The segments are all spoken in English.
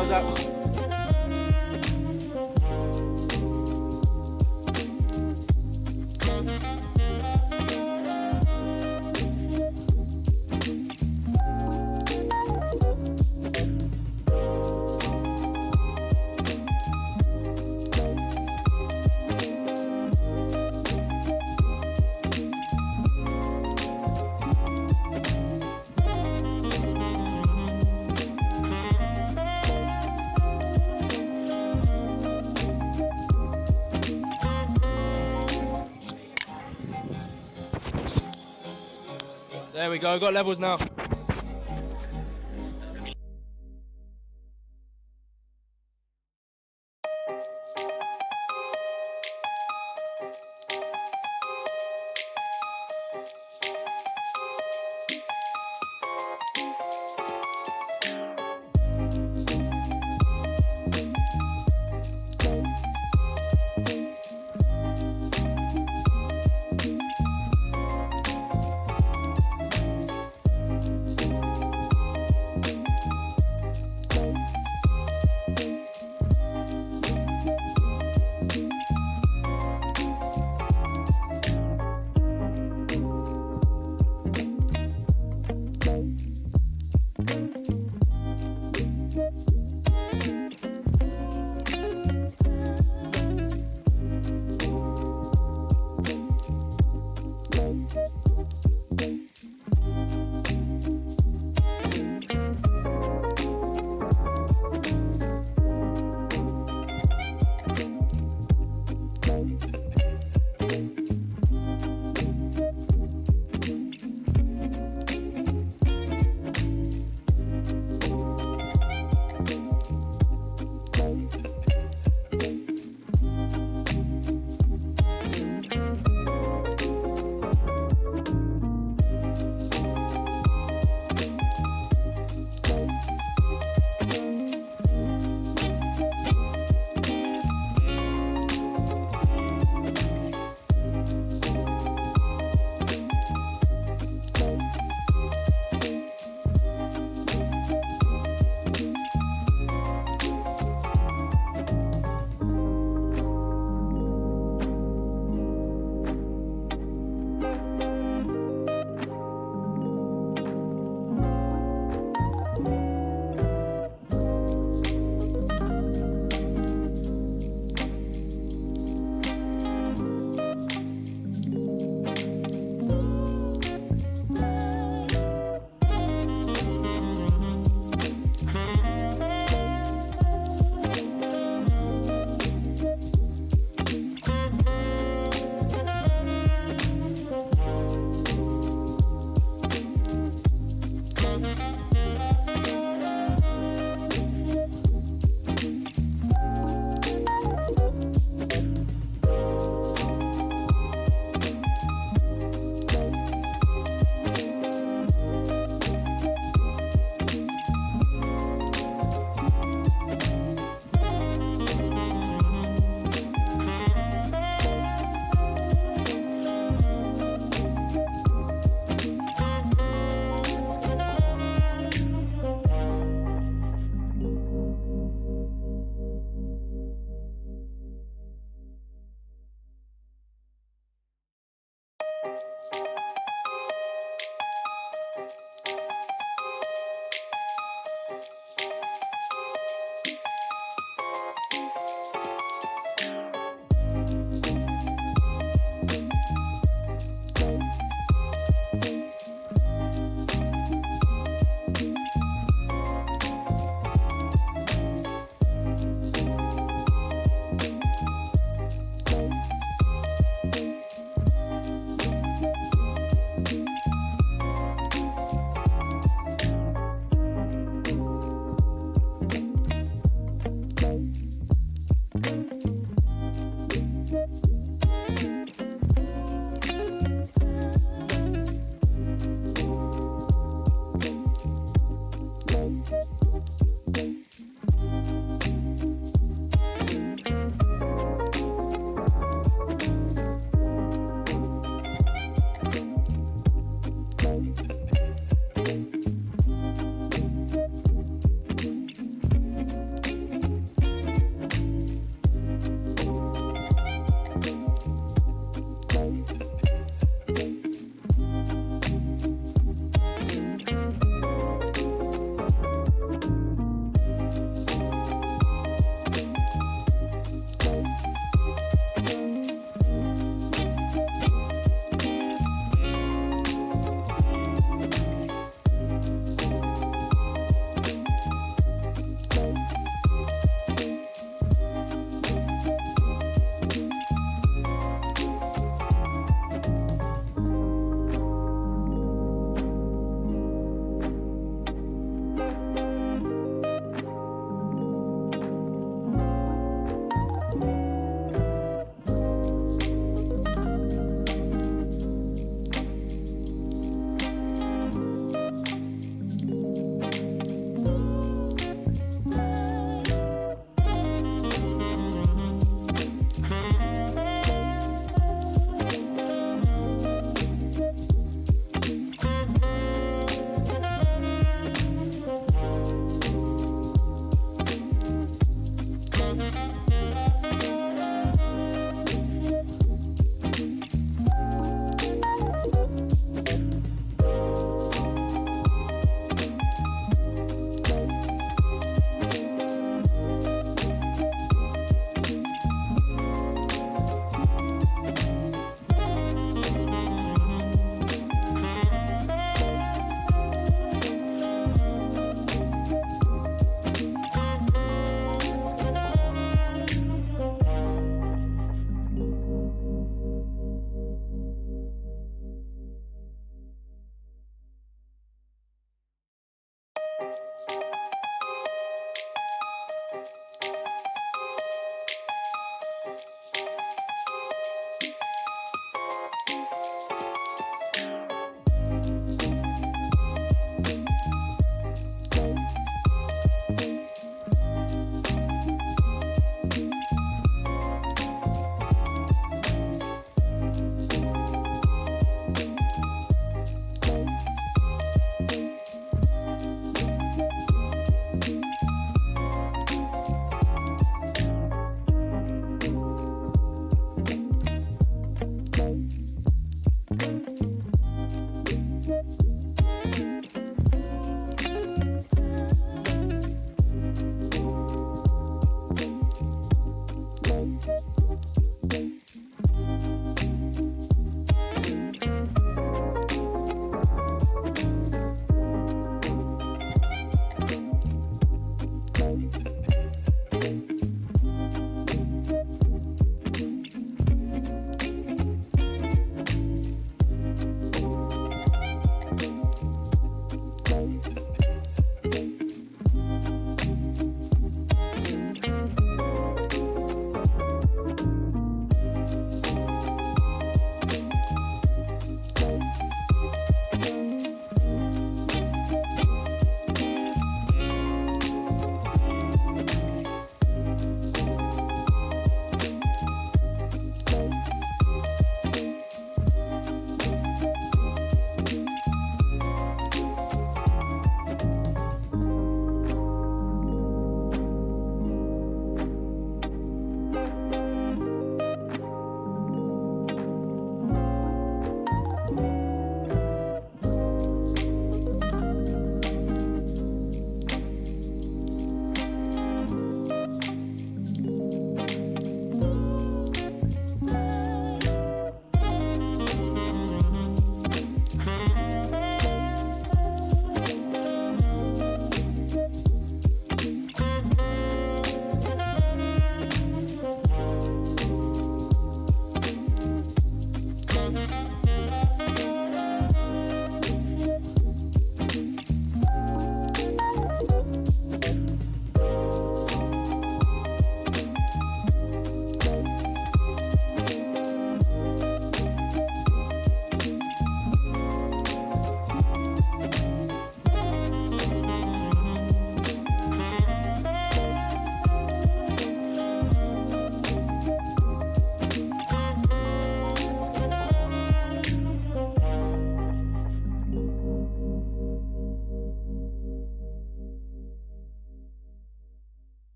How's that? There we go, got levels now.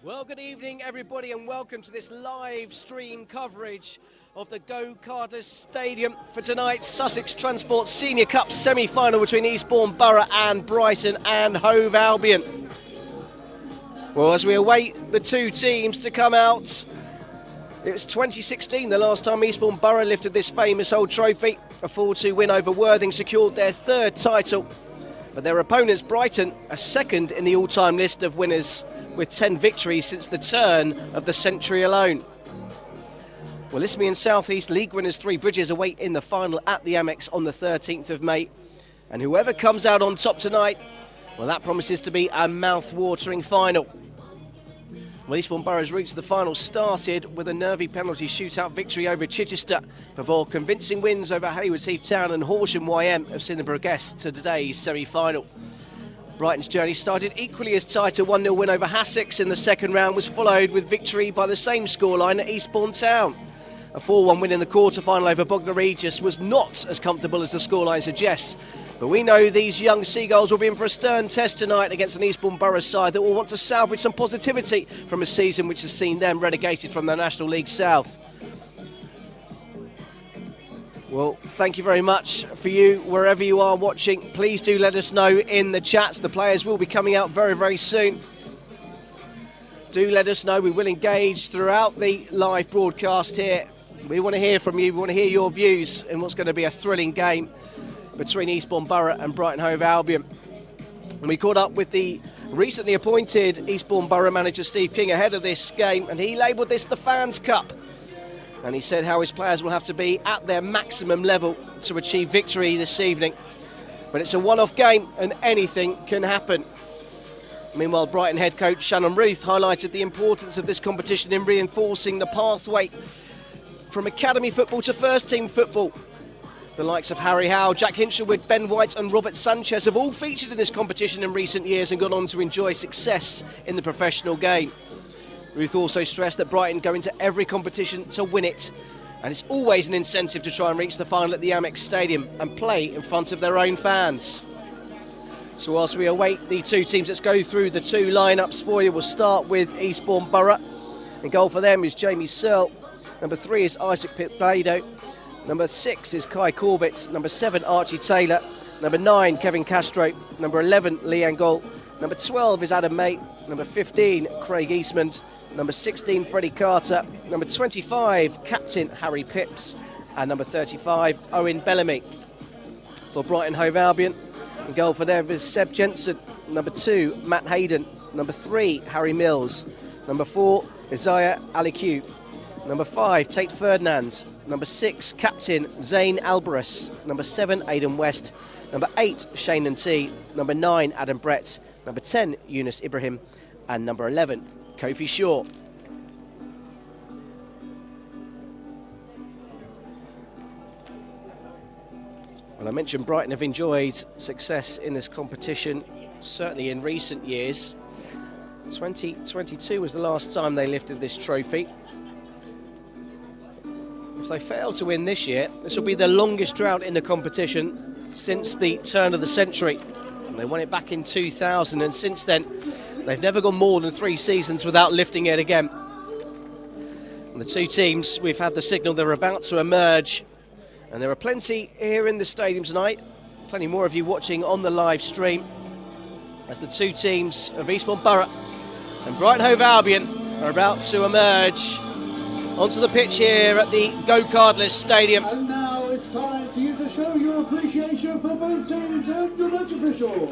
Well, good evening, everybody, and welcome to this live stream coverage of the Go-Kartless Stadium for tonight's Sussex Transport Senior Cup semi-final between Eastbourne Borough and Brighton and Hove Albion. Well, as we await the two teams to come out, it was 2016 the last time Eastbourne Borough lifted this famous old trophy. A 4-2 win over Worthing secured their third title, but their opponents, Brighton, are second in the all-time list of winners with 10 victories since the turn of the century alone. Well, Isthmian South East League winners Three Bridges await in the final at the Amex on the 13th of May. And whoever comes out on top tonight, well, that promises to be a mouth-watering final. Well, Eastbourne Borough's route to the final started with a nervy penalty shootout victory over Chichester before convincing wins over Haywards Heath Town and Horsham YM have seen the progress to today's semi-final. Brighton's journey started equally as tight. A 1-0 win over Hassocks in the second round was followed with victory by the same scoreline at Eastbourne Town. A 4-1 win in the quarter-final over Bognor Regis was not as comfortable as the scoreline suggests, but we know these young Seagulls will be in for a stern test tonight against an Eastbourne Borough side that will want to salvage some positivity from a season which has seen them relegated from the National League South. Well, thank you very much for you, wherever you are watching. Please do let us know in the chats. The players will be coming out very, very soon. Do let us know. We will engage throughout the live broadcast here. We want to hear from you. We want to hear your views in what's going to be a thrilling game between Eastbourne Borough and Brighton Hove Albion. And we caught up with the recently appointed Eastbourne Borough manager Steve King ahead of this game, and he labelled this the Fans' Cup. And he said how his players will have to be at their maximum level to achieve victory this evening. But it's a one-off game and anything can happen. Meanwhile, Brighton head coach Shannon Ruth highlighted the importance of this competition in reinforcing the pathway from academy football to first-team football. The likes of Harry Howe, Jack Hinchelwood, Ben White and Robert Sanchez have all featured in this competition in recent years and gone on to enjoy success in the professional game. Ruth also stressed that Brighton go into every competition to win it, and it's always an incentive to try and reach the final at the Amex Stadium and play in front of their own fans. So whilst we await the two teams, let's go through the two lineups for you. We'll start with Eastbourne Borough. In goal for them is Jamie Searle. Number 3 is Isaac Pitblado. Number 6 is Kai Corbett. Number 7, Archie Taylor. Number 9, Kevin Castro. Number 11, Leanne Gold. Number 12 is Adam May. Number 15, Craig Eastman. Number 16, Freddie Carter. Number 25, Captain Harry Pips. And number 35, Owen Bellamy. For Brighton Hove Albion, in goal for them is Seb Jensen. Number 2, Matt Hayden. Number 3, Harry Mills. Number 4, Isaiah Alicu. Number 5, Tate Ferdinand. Number 6, Captain Zane Alvarez. Number 7, Aidan West. Number 8, Shane T. Number 9, Adam Brett. Number 10, Yunus Ibrahim. And number 11, Kofi Shaw. Well, I mentioned Brighton have enjoyed success in this competition, certainly in recent years. 2022 was the last time they lifted this trophy. If they fail to win this year, this will be the longest drought in the competition since the turn of the century. And they won it back in 2000, and since then, they've never gone more than 3 seasons without lifting it again. And the two teams, we've had the signal they're about to emerge. And there are plenty here in the stadium tonight, plenty more of you watching on the live stream, as the two teams of Eastbourne Borough and Brighton Hove Albion are about to emerge onto the pitch here at the Go-Kartless Stadium. And now it's time for you to show your appreciation for both teams and your match officials.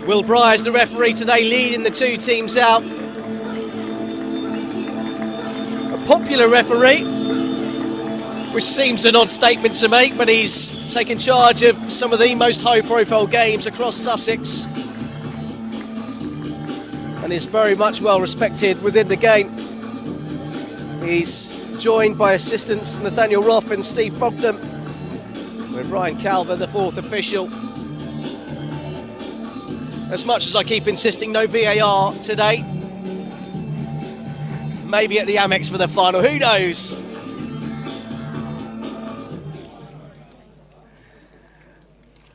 Will Bryars, the referee today, leading the two teams out. A popular referee, which seems an odd statement to make, but he's taken charge of some of the most high-profile games across Sussex and is very much well respected within the game. He's joined by assistants Nathaniel Roth and Steve Fogden, with Ryan Calver, the fourth official. As much as I keep insisting no VAR today, maybe at the Amex for the final, who knows?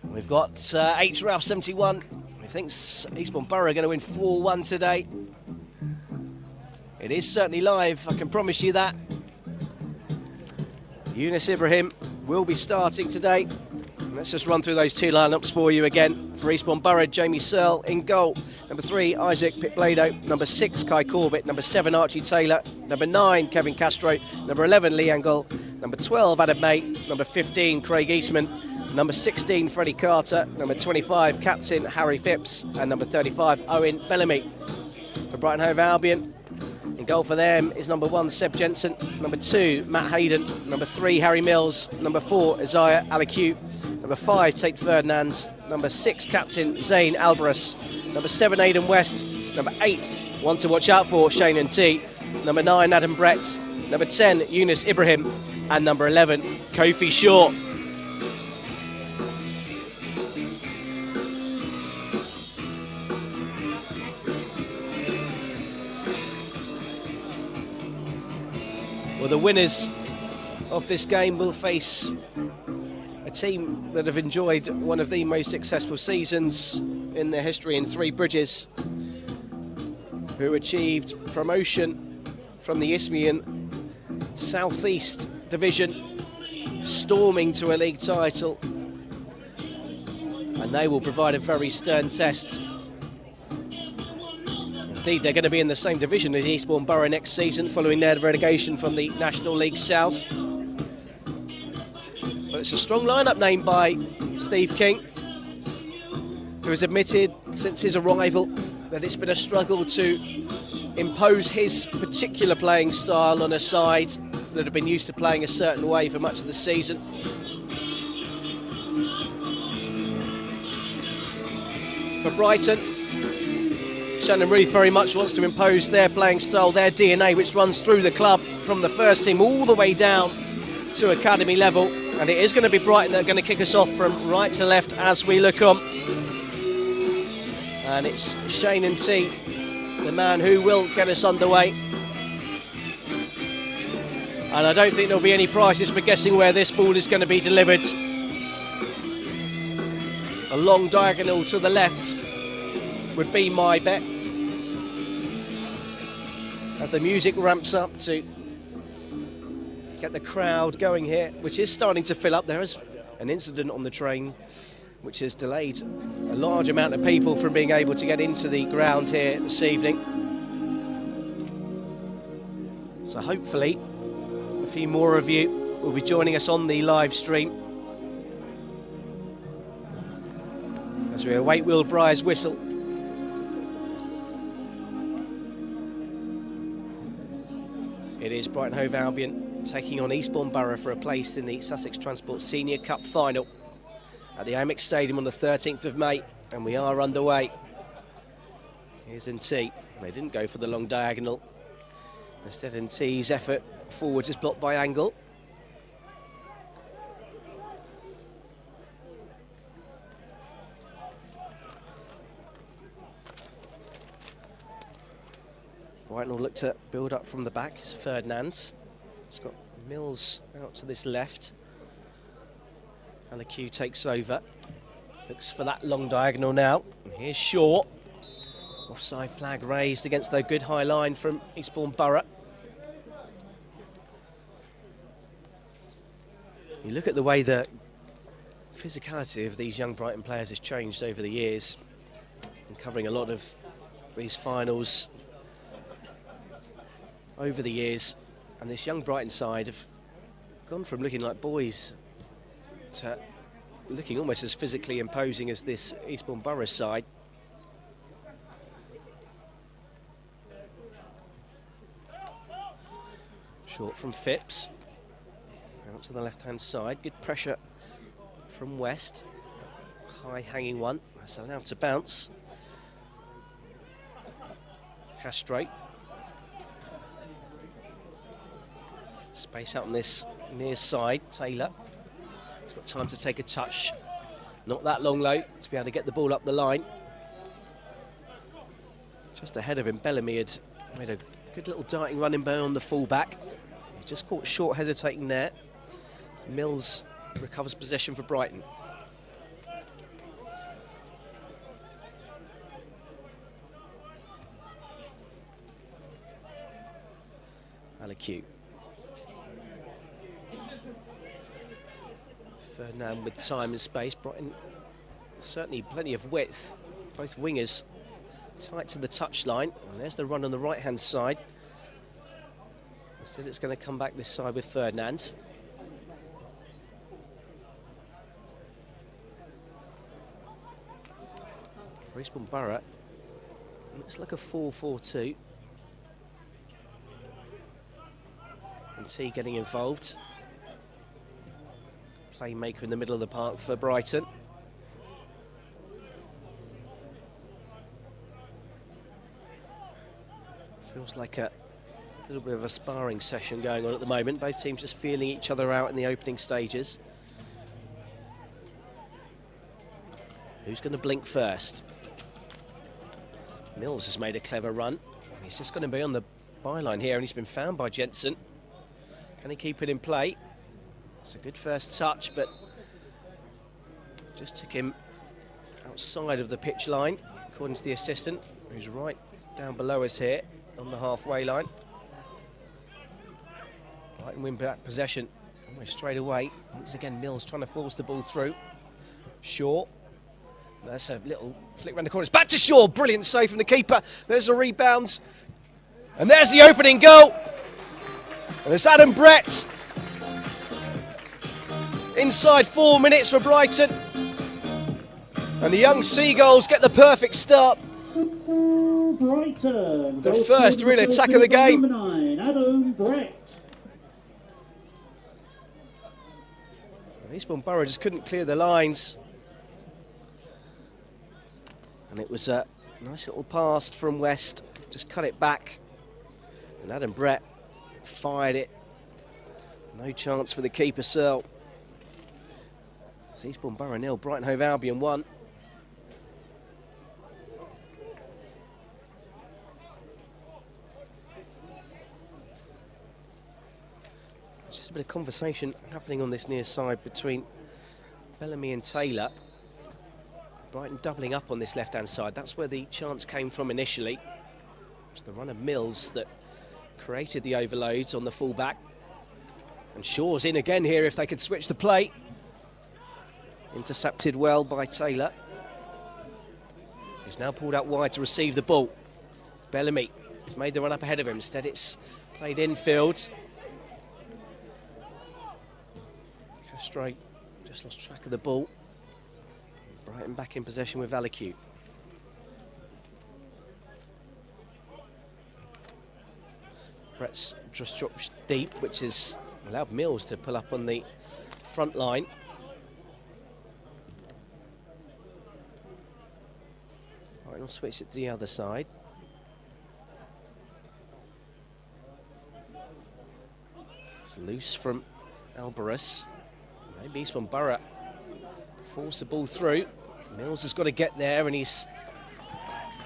We've got HRAF 71, He thinks Eastbourne Borough are going to win 4-1 today. It is certainly live, I can promise you that. Yunus Ibrahim will be starting today. Let's just run through those two lineups for you again. For Eastbourne Borough, Jamie Searle in goal. Number 3, Isaac Pitblado. Number 6, Kai Corbett. Number 7, Archie Taylor. Number 9, Kevin Castro. Number 11, Lee Angle. Number 12, Adam May. Number 15, Craig Eastman. Number 16, Freddie Carter. Number 25, Captain Harry Phipps. And number 35, Owen Bellamy. For Brighton Hove Albion, in goal for them is number 1, Seb Jensen. Number 2, Matt Hayden. Number 3, Harry Mills. Number 4, Isaiah Alacu. Number 5, Tate Ferdinands. Number 6, Captain Zane Alvarez. Number 7, Aidan West. Number 8, one to watch out for, Shane and T. Number 9, Adam Brett. Number 10, Yunus Ibrahim. And number 11, Kofi Shaw. Well, the winners of this game will face a team that have enjoyed one of the most successful seasons in their history in Three Bridges, who achieved promotion from the Isthmian South East Division, storming to a league title, and they will provide a very stern test. Indeed, they're going to be in the same division as Eastbourne Borough next season, following their relegation from the National League South. But it's a strong lineup named by Steve King, who has admitted since his arrival that it's been a struggle to impose his particular playing style on a side that have been used to playing a certain way for much of the season. For Brighton, Shannon Ruth very much wants to impose their playing style, their DNA, which runs through the club from the first team all the way down to academy level. And it is going to be Brighton that are going to kick us off from right to left as we look on. And it's Shane and T, the man who will get us underway. And I don't think there'll be any prizes for guessing where this ball is going to be delivered. A long diagonal to the left would be my bet, as the music ramps up to get the crowd going here, which is starting to fill up. There is an incident on the train which has delayed a large amount of people from being able to get into the ground here this evening. So hopefully a few more of you will be joining us on the live stream as we await Will Bryer's whistle. It is Brighton Hove Albion taking on Eastbourne Borough for a place in the Sussex Transport Senior Cup final at the Amex Stadium on the 13th of May, and we are underway. Here's NT. They didn't go for the long diagonal. Instead, NT's effort forwards is blocked by Angle. Brighton will look to build up from the back. It's Ferdinands. It's got Mills out to this left. Alacu takes over. Looks for that long diagonal now. And here's Shaw. Offside flag raised against the good high line from Eastbourne Borough. You look at the way the physicality of these young Brighton players has changed over the years. I'm covering a lot of these finals over the years, and this young Brighton side have gone from looking like boys to looking almost as physically imposing as this Eastbourne Borough side. Short from Phipps, out to the left-hand side. Good pressure from West. High hanging one, that's allowed to bounce. Castro. Space out on this near side. Taylor. He's got time to take a touch. Not that long low to be able to get the ball up the line. Just ahead of him, Bellamy had made a good little darting running by on the fullback. He just caught short, hesitating there. So Mills recovers possession for Brighton. Albion. Ferdinand with time and space. Brighton certainly plenty of width. Both wingers tight to the touchline. And there's the run on the right-hand side. Instead, it's going to come back this side with Ferdinand. For Eastbourne Borough, looks like a 4-4-2. And T getting involved. Playmaker in the middle of the park for Brighton. Feels like a little bit of a sparring session going on at the moment. Both teams just feeling each other out in the opening stages. Who's going to blink first? Mills has made a clever run. He's just going to be on the byline here, and he's been found by Jensen. Can he keep it in play? It's a good first touch, but just took him outside of the pitch line, according to the assistant, who's right down below us here on the halfway line. Brighton win back possession almost straight away. Once again, Mills trying to force the ball through. Shaw. That's a little flick round the corner. It's back to Shaw. Brilliant save from the keeper. There's the rebounds. And there's the opening goal. And it's Adam Brett. Inside 4 minutes for Brighton. And the young Seagulls get the perfect start. Brighton. The first real attack of the game. Number 9, Adam Brett. Eastbourne Borough just couldn't clear the lines. And it was a nice little pass from West. Just cut it back. And Adam Brett fired it. No chance for the keeper, Searle. It's Eastbourne Borough 0, Brighton Hove Albion 1. Just a bit of conversation happening on this near side between Bellamy and Taylor. Brighton doubling up on this left-hand side. That's where the chance came from initially. It's the run of Mills that created the overloads on the fullback. And Shaw's in again here if they could switch the play. Intercepted well by Taylor. He's now pulled out wide to receive the ball. Bellamy has made the run up ahead of him. Instead it's played infield. Castro just lost track of the ball. Brighton back in possession with Albion. Brett's just dropped deep, which has allowed Mills to pull up on the front line. Brighton will switch it to the other side. It's loose from Alvarez. Maybe Eastbourne Borough force the ball through. Mills has got to get there, and he's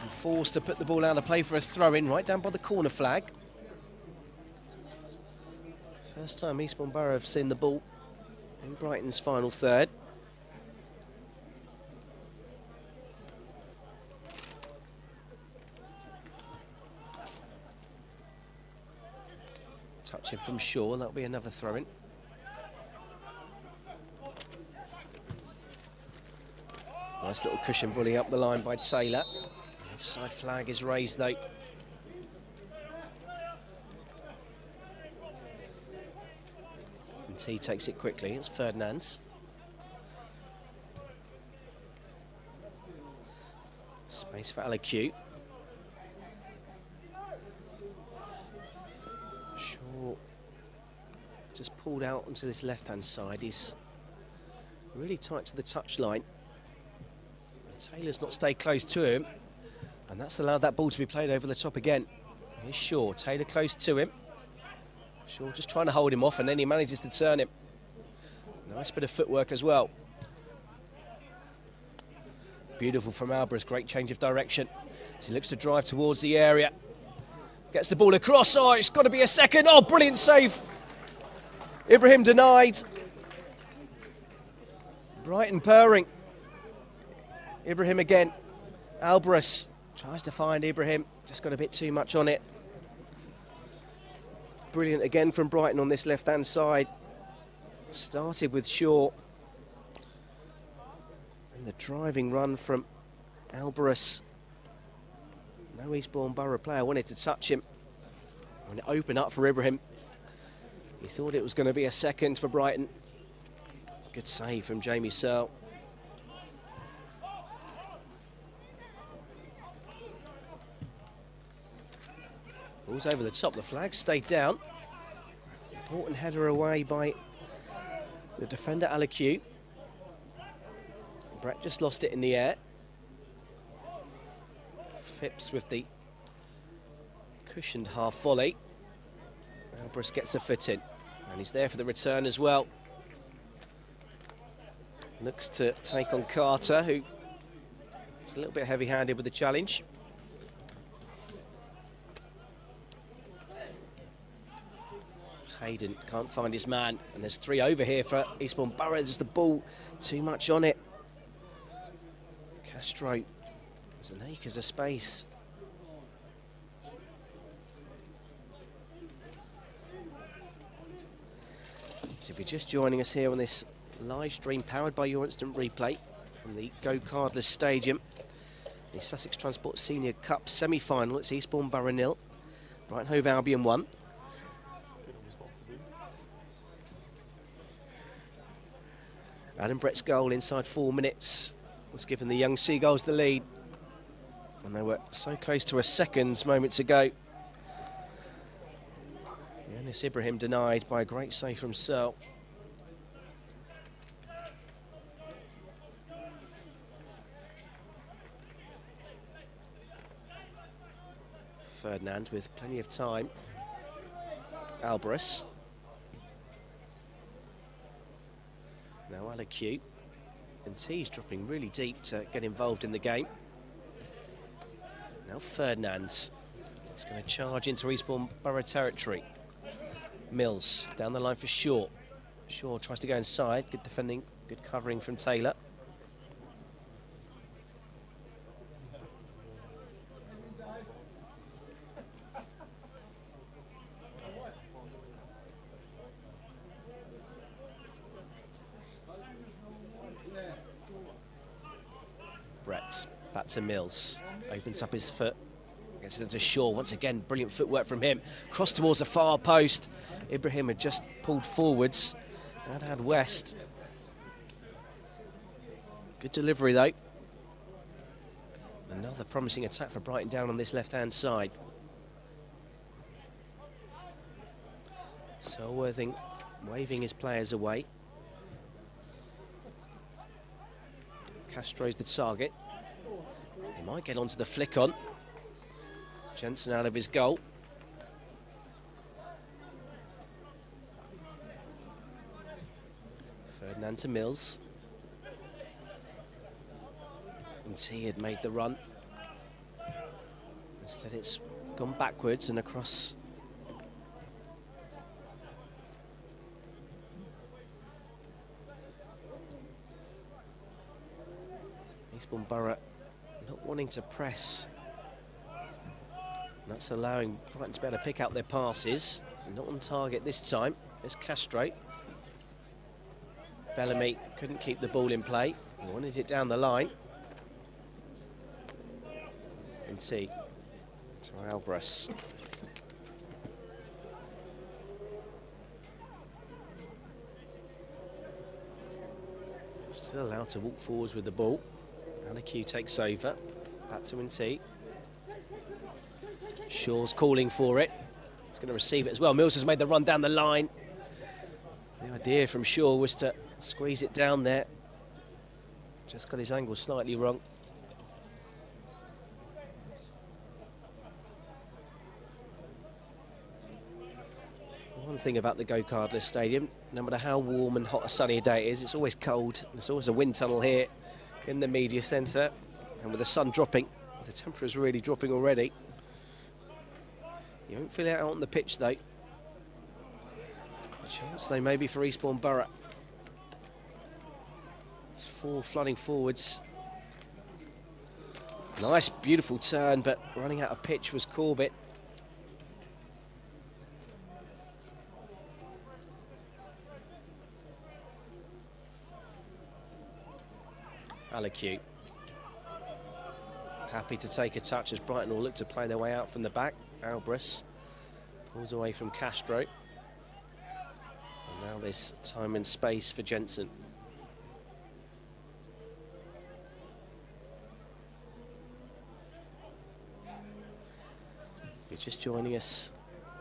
forced to put the ball out of play for a throw-in right down by the corner flag. First time Eastbourne Borough have seen the ball in Brighton's final third. Touching from Shaw, that'll be another throw-in. Nice little cushion volley up the line by Taylor. The offside flag is raised though. And T takes it quickly, it's Ferdinand's. Space for Albion. Shaw just pulled out onto this left-hand side. He's really tight to the touchline. Taylor's not stayed close to him, and that's allowed that ball to be played over the top again. Here's Shaw, Taylor close to him. Shaw just trying to hold him off, and then he manages to turn him. Nice bit of footwork as well. Beautiful from Alvarez, great change of direction. As he looks to drive towards the area. Gets the ball across, oh, it's got to be a second. Oh, brilliant save. Ibrahim denied. Brighton purring. Ibrahim again. Alvarez tries to find Ibrahim. Just got a bit too much on it. brilliant again from Brighton on this left-hand side. Started with Shaw. And the driving run from Albion. No Eastbourne Borough player wanted to touch him. When it opened up for Ibrahim, he thought it was going to be a second for Brighton. Good save from Jamie Searle. Ball's over the top, the flag stayed down. Important header away by the defender Alacu. Brett just lost it in the air. Phipps with the cushioned half volley. Albion gets a foot in, and he's there for the return as well. Looks to take on Carter, who is a little bit heavy-handed with the challenge. Hayden can't find his man, and there's 3 over here for Eastbourne Borough. There's the ball, too much on it. Castro, there's an acres of space. So if you're just joining us here on this live stream powered by your instant replay from the Go Cardless Stadium, the Sussex Transport Senior Cup semi-final, it's Eastbourne Borough 0, Brighton Hove Albion 1. Adam Brett's goal inside 4 minutes has given the young Seagulls the lead. And they were so close to a second moments ago. Yanis Ibrahim denied by a great save from Searle. Ferdinand with plenty of time. Albion. Now Alacu, and T's dropping really deep to get involved in the game. Now Ferdinand is going to charge into Eastbourne Borough territory. Mills down the line for Shaw. Shaw tries to go inside, good defending, good covering from Taylor. Brett, back to Mills, opens up his foot, gets it into Shaw, once again, brilliant footwork from him, cross towards the far post. Ibrahim had just pulled forwards, and had West. Good delivery though. Another promising attack for Brighton down on this left-hand side. Selworthing waving his players away. Castro's the target. He might get onto the flick on. Jensen out of his goal. Ferdinand to Mills. And he had made the run. Instead it's gone backwards and across. Eastbourne Borough not wanting to press. That's allowing Brighton to be able to pick out their passes. Not on target this time. There's Castro. Bellamy couldn't keep the ball in play. He wanted it down the line. And T to Albion. Still allowed to walk forwards with the ball. Alacu takes over. Back to N.T. Shaw's calling for it. He's going to receive it as well. Mills has made the run down the line. The idea from Shaw was to squeeze it down there. Just got his angle slightly wrong. One thing about the Go Cardless Stadium, no matter how warm and hot a sunny day it is, it's always cold. There's always a wind tunnel here in the media centre. And with the sun dropping, the temperature is really dropping already. You won't feel it out on the pitch though. A chance though maybe for Eastbourne Borough. It's 4 flooding forwards. Nice, beautiful turn, but running out of pitch was Corbett. Albion. Happy to take a touch as Brighton will look to play their way out from the back. Albion pulls away from Castro. And now there's time and space for Jensen. You're just joining us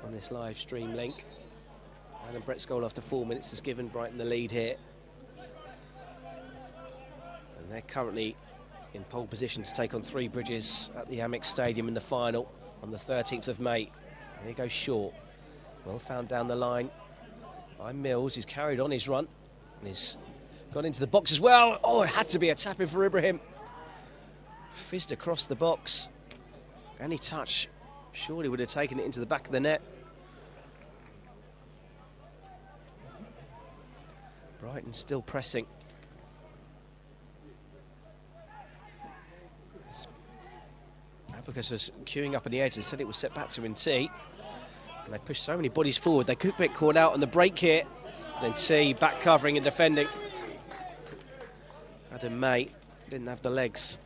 on this live stream link. And Brett's goal after 4 minutes has given Brighton the lead here. And they're currently in pole position to take on Three Bridges at the Amex Stadium in the final on the 13th of May. And he goes short. Well found down the line by Mills, who's carried on his run. And he's gone into the box as well. Oh, it had to be a tap in for Ibrahim. Fizzed across the box. Any touch surely would have taken it into the back of the net. Brighton still pressing. Abacus was queuing up on the edge and said it was set back to T. And they pushed so many bodies forward, they could get caught out on the break here. And then T back covering and defending. Adam May didn't have the legs.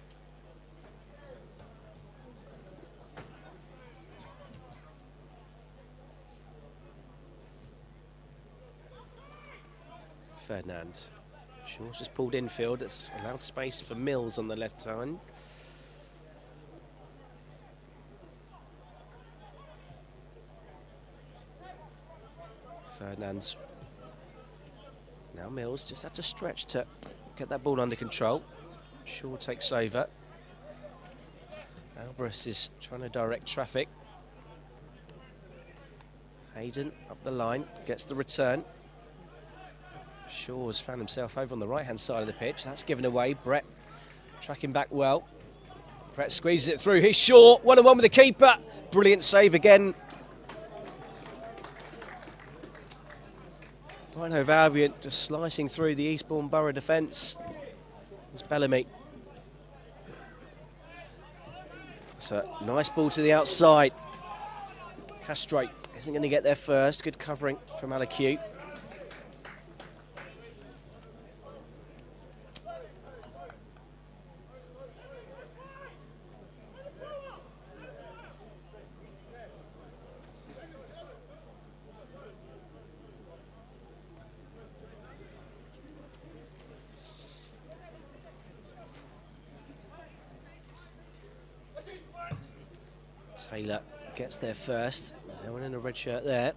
Ferdinand. Shaw's just pulled infield. It's allowed space for Mills on the left side. Ferdinand. Now Mills just had to stretch to get that ball under control. Shaw takes over. Albion is trying to direct traffic. Hayden up the line, gets the return. Shaw's found himself over on the right-hand side of the pitch. That's given away. Brett tracking back well. Brett squeezes it through. He's Shaw, 1-on-1 with the keeper. Brilliant save again. Hove Albion just slicing through the Eastbourne Borough defence. It's Bellamy. It's a nice ball to the outside. Castro isn't going to get there first. Good covering from Albion. Taylor gets there first. No one in a red shirt there.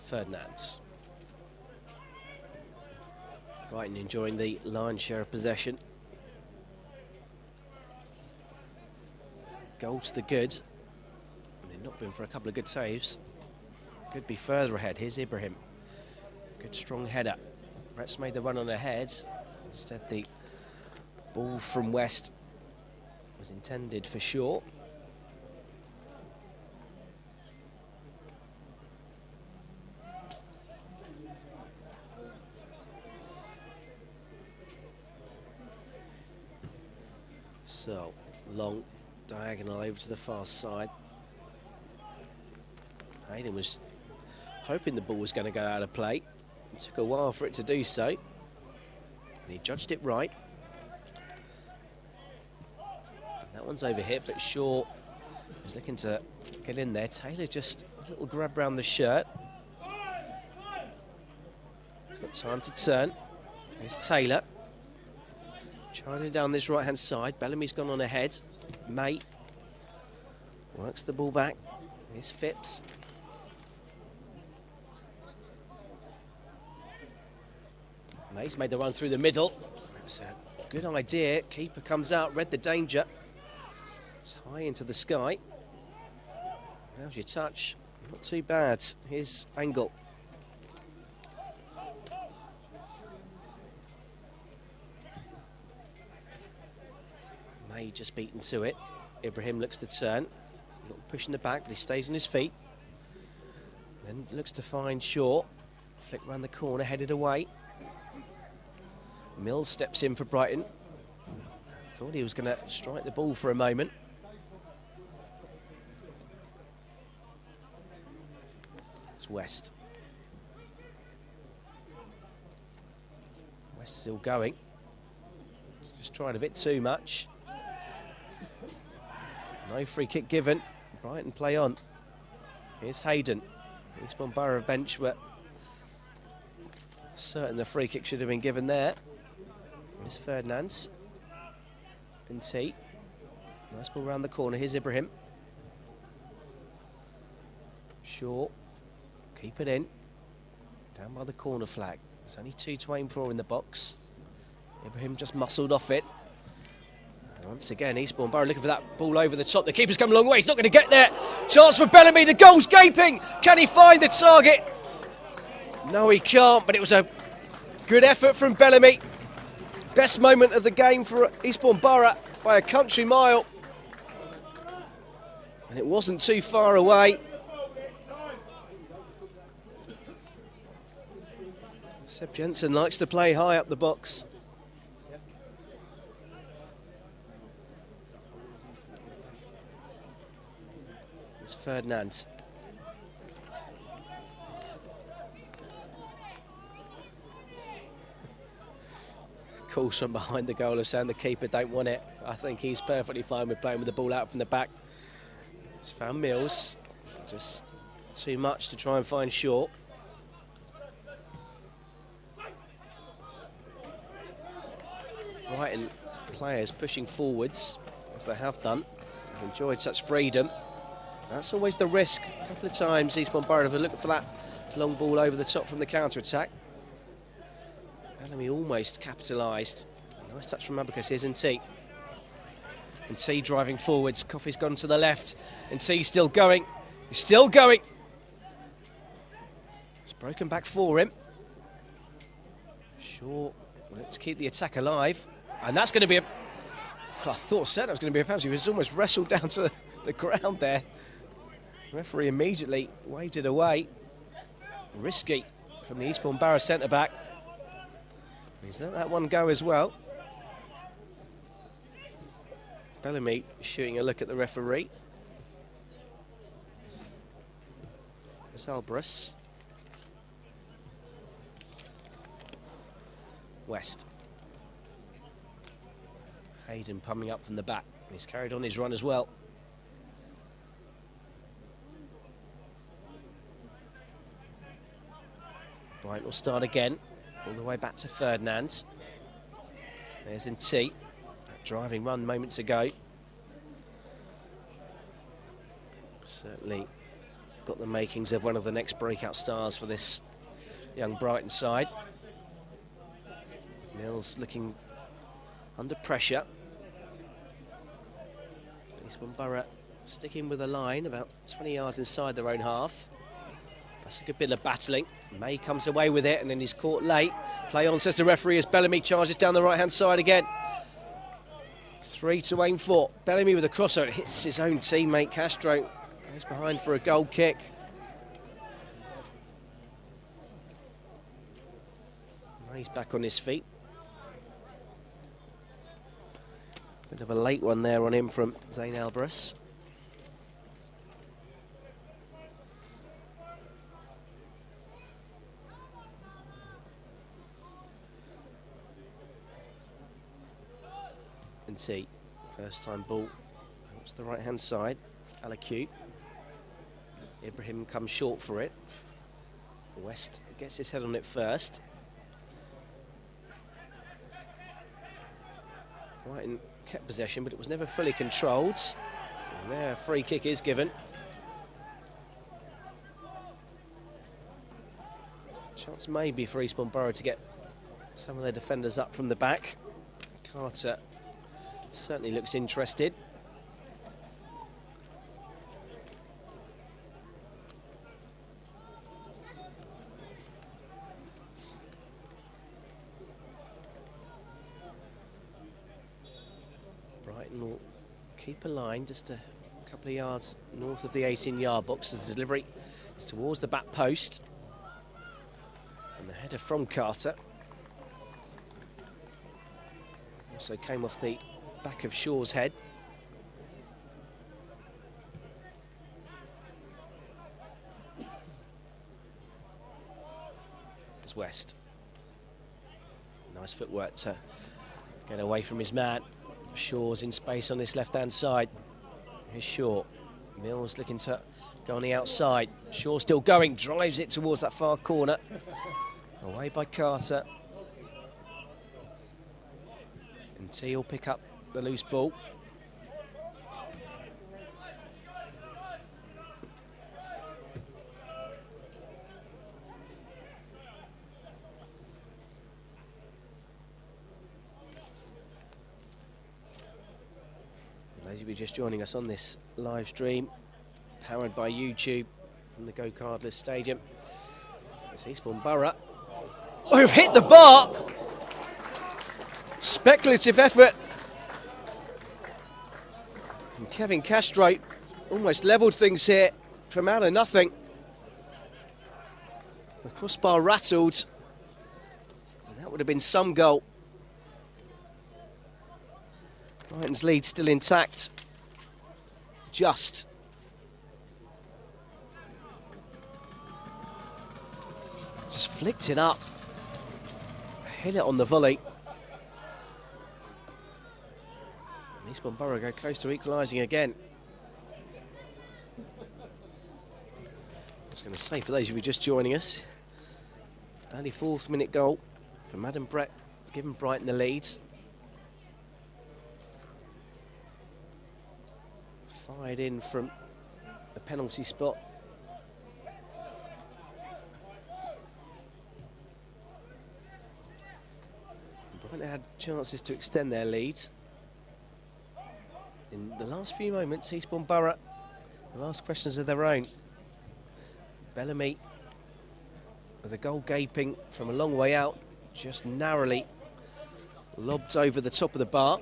Ferdinand. Brighton enjoying the lion's share of possession. Goal to the good. And they've not been for a couple of good saves. Could be further ahead. Here's Ibrahim. Good strong header. Brett's made the run on ahead. Instead the ball from West was intended for Shaw. So, long diagonal over to the far side. Hayden was hoping the ball was going to go out of play. It took a while for it to do so. And he judged it right. And that one's over hit, but Shaw is looking to get in there. Taylor just a little grab round the shirt. He's got time to turn. Here's Taylor. Trying it down this right-hand side. Bellamy's gone on ahead. May works the ball back. Here's Phipps. May's made the run through the middle. That's a good idea. Keeper comes out, read the danger. It's high into the sky. How's your touch? Not too bad. Here's Angle. May just beaten to it. Ibrahim looks to turn. Not pushing the back, but he stays on his feet. Then looks to find Shaw. Flick round the corner, headed away. Mills steps in for Brighton. Thought he was going to strike the ball for a moment. It's West. West still going. Just trying a bit too much. No free kick given. Brighton play on. Here's Hayden. Eastbourne Borough bench, but certain the free kick should have been given there. Here's Ferdinand. T. Nice ball round the corner. Here's Ibrahim. Shaw. Keep it in. Down by the corner flag. There's only 2 to aim for in the box. Ibrahim just muscled off it. And once again, Eastbourne Borough looking for that ball over the top. The keeper's come a long way. He's not going to get there. Chance for Bellamy. The goal's gaping. Can he find the target? No, he can't, but it was a good effort from Bellamy. Best moment of the game for Eastbourne Borough by a country mile. And it wasn't too far away. Seb Jensen likes to play high up the box. It's Ferdinand. Calls from behind the goal of saying the keeper don't want it. I think he's perfectly fine with playing with the ball out from the back. He's found Mills. Just too much to try and find short. Brighton players pushing forwards, as they have done. They've enjoyed such freedom. That's always the risk. A couple of times Eastbourne Borough have looked for that long ball over the top from the counter-attack. Bellamy almost capitalised. Nice touch from Abacus. Here's T. T driving forwards. Coffey's gone to the left. T still going. He's still going. It's broken back for him. Shaw, let's keep the attack alive. And that's going to be a... I thought said it was going to be a penalty. He was almost wrestled down to the ground there. The referee immediately waved it away. Risky from the Eastbourne Borough centre-back. He's let that one go as well. Bellamy shooting a look at the referee. It's Albion. West. Hayden pumping up from the back. He's carried on his run as well. Brighton will start again. All the way back to Ferdinand. There's T. That driving run moments ago. Certainly got the makings of one of the next breakout stars for this young Brighton side. Mills looking under pressure. Eastbourne Borough sticking with a line about 20 yards inside their own half. That's a good bit of battling. May comes away with it and then he's caught late. Play on, says the referee, as Bellamy charges down the right-hand side again. 3 to aim for. Bellamy with a crosser. It hits his own teammate, Castro. Goes behind for a goal kick. May's back on his feet. Bit of a late one there on him from Zayn Albion. T. First time ball. Helps the right hand side. Alacute. Ibrahim comes short for it. West gets his head on it first. Brighton kept possession, but it was never fully controlled. And there, a free kick is given. Chance maybe for Eastbourne Borough to get some of their defenders up from the back. Carter certainly looks interested. Brighton will keep a line just a couple of yards north of the 18-yard box as the delivery is towards the back post. Header from Carter. Also came off the back of Shaw's head. It's West. Nice footwork to get away from his man. Shaw's in space on this left-hand side. Here's Shaw. Mills looking to go on the outside. Shaw still going, drives it towards that far corner. Away by Carter. And T will pick up the loose ball. Those of you just joining us on this live stream, powered by YouTube from the Go Cardless Stadium. It's Eastbourne Borough. Oh, we've hit the bar! Speculative effort. And Kevin Castro almost levelled things here from out of nothing. The crossbar rattled. And that would have been some goal. Brighton's lead still intact. Just. Just flicked it up. Hit it on the volley. And Eastbourne Borough go close to equalising again. I was going to say, for those of you just joining us, early 4th minute goal from Adam Brett, giving Brighton the lead. Fired in from the penalty spot. Brighton had chances to extend their lead. In the last few moments, Eastbourne Borough have asked questions of their own. Bellamy, with a goal gaping from a long way out, just narrowly lobbed over the top of the bar.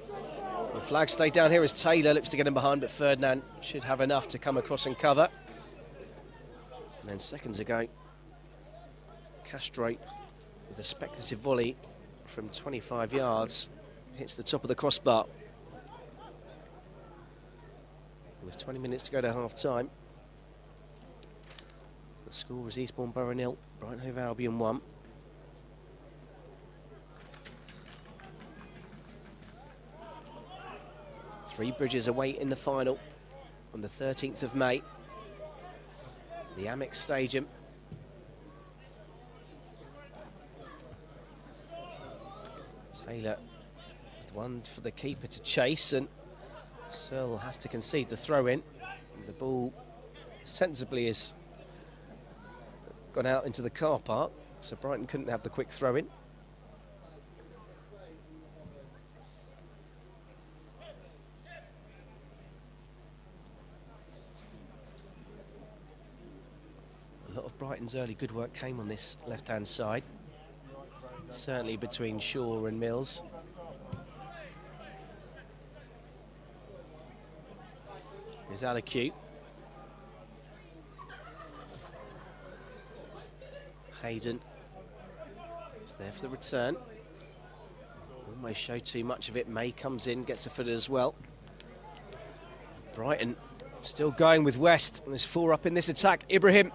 The flag stayed down here as Taylor looks to get him behind, but Ferdinand should have enough to come across and cover. And then seconds ago, Castro with a speculative volley from 25 yards hits the top of the crossbar. With 20 minutes to go to half-time, the score was Eastbourne Borough 0, Brighton Hove Albion 1. Three Bridges away in the final on the 13th of May. The Amex Stadium. Taylor with one for the keeper to chase, and Searle has to concede the throw-in. The ball sensibly has gone out into the car park, so Brighton couldn't have the quick throw-in. A lot of Brighton's early good work came on this left-hand side, certainly between Shaw and Mills. Here's Albion. Hayden is there for the return. Almost showed too much of it. May comes in, gets a footer as well. Brighton still going with West, and there's four up in this attack. Ibrahim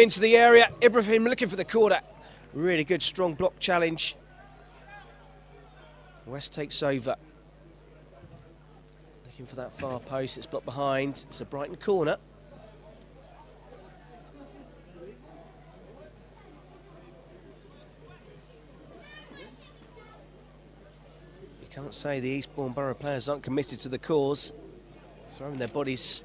into the area. Ibrahim looking for the corner. Really good, strong block challenge. West takes over. Looking for that far post. It's blocked behind. It's a Brighton corner. You can't say the Eastbourne Borough players aren't committed to the cause. Throwing their bodies.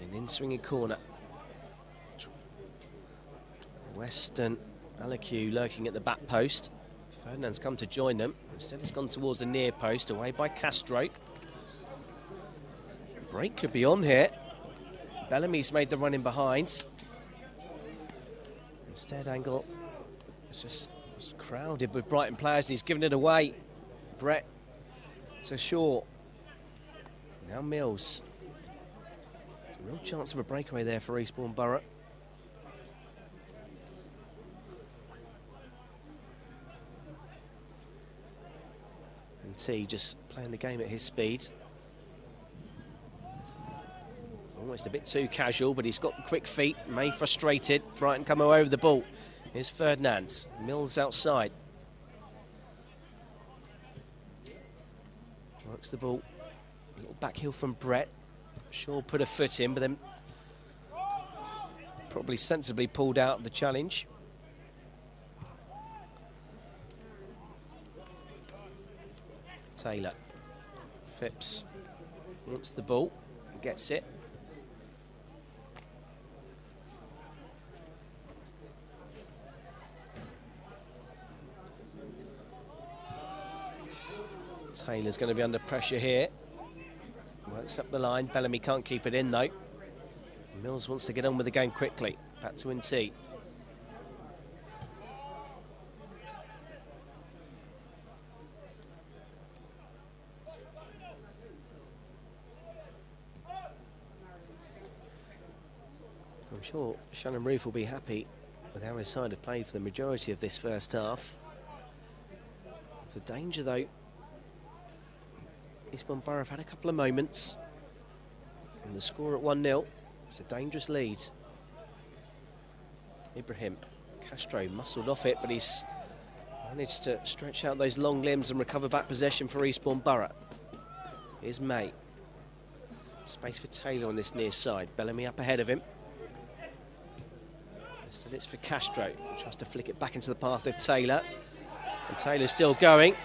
An in-swinging corner. Western Albion lurking at the back post. Ferdinand's come to join them. Instead it's gone towards the near post, away by Castro. Break could be on here. Bellamy's made the run in behind. Instead, Angle is just crowded with Brighton players, and he's given it away. Brett to Shaw. Now Mills. Real chance of a breakaway there for Eastbourne Borough. And T just playing the game at his speed. Almost a bit too casual, but he's got quick feet. May frustrated. Brighton come over the ball. Here's Ferdinand. Mills outside. Works the ball. A little back heel from Brett. Shaw put a foot in, but then probably sensibly pulled out of the challenge. Taylor. Phipps wants the ball. Gets it. Taylor's going to be under pressure here. Works up the line. Bellamy can't keep it in though. Mills wants to get on with the game quickly. Back to NT. I'm sure Shannon Reeve will be happy with how his side have played for the majority of this first half. It's a danger though. Eastbourne Borough have had a couple of moments. And the score at 1-0. It's a dangerous lead. Ibrahim Castro muscled off it, but he's managed to stretch out those long limbs and recover back possession for Eastbourne Borough. Here's May. Space for Taylor on this near side. Bellamy up ahead of him. Still it's for Castro. He tries to flick it back into the path of Taylor. And Taylor's still going.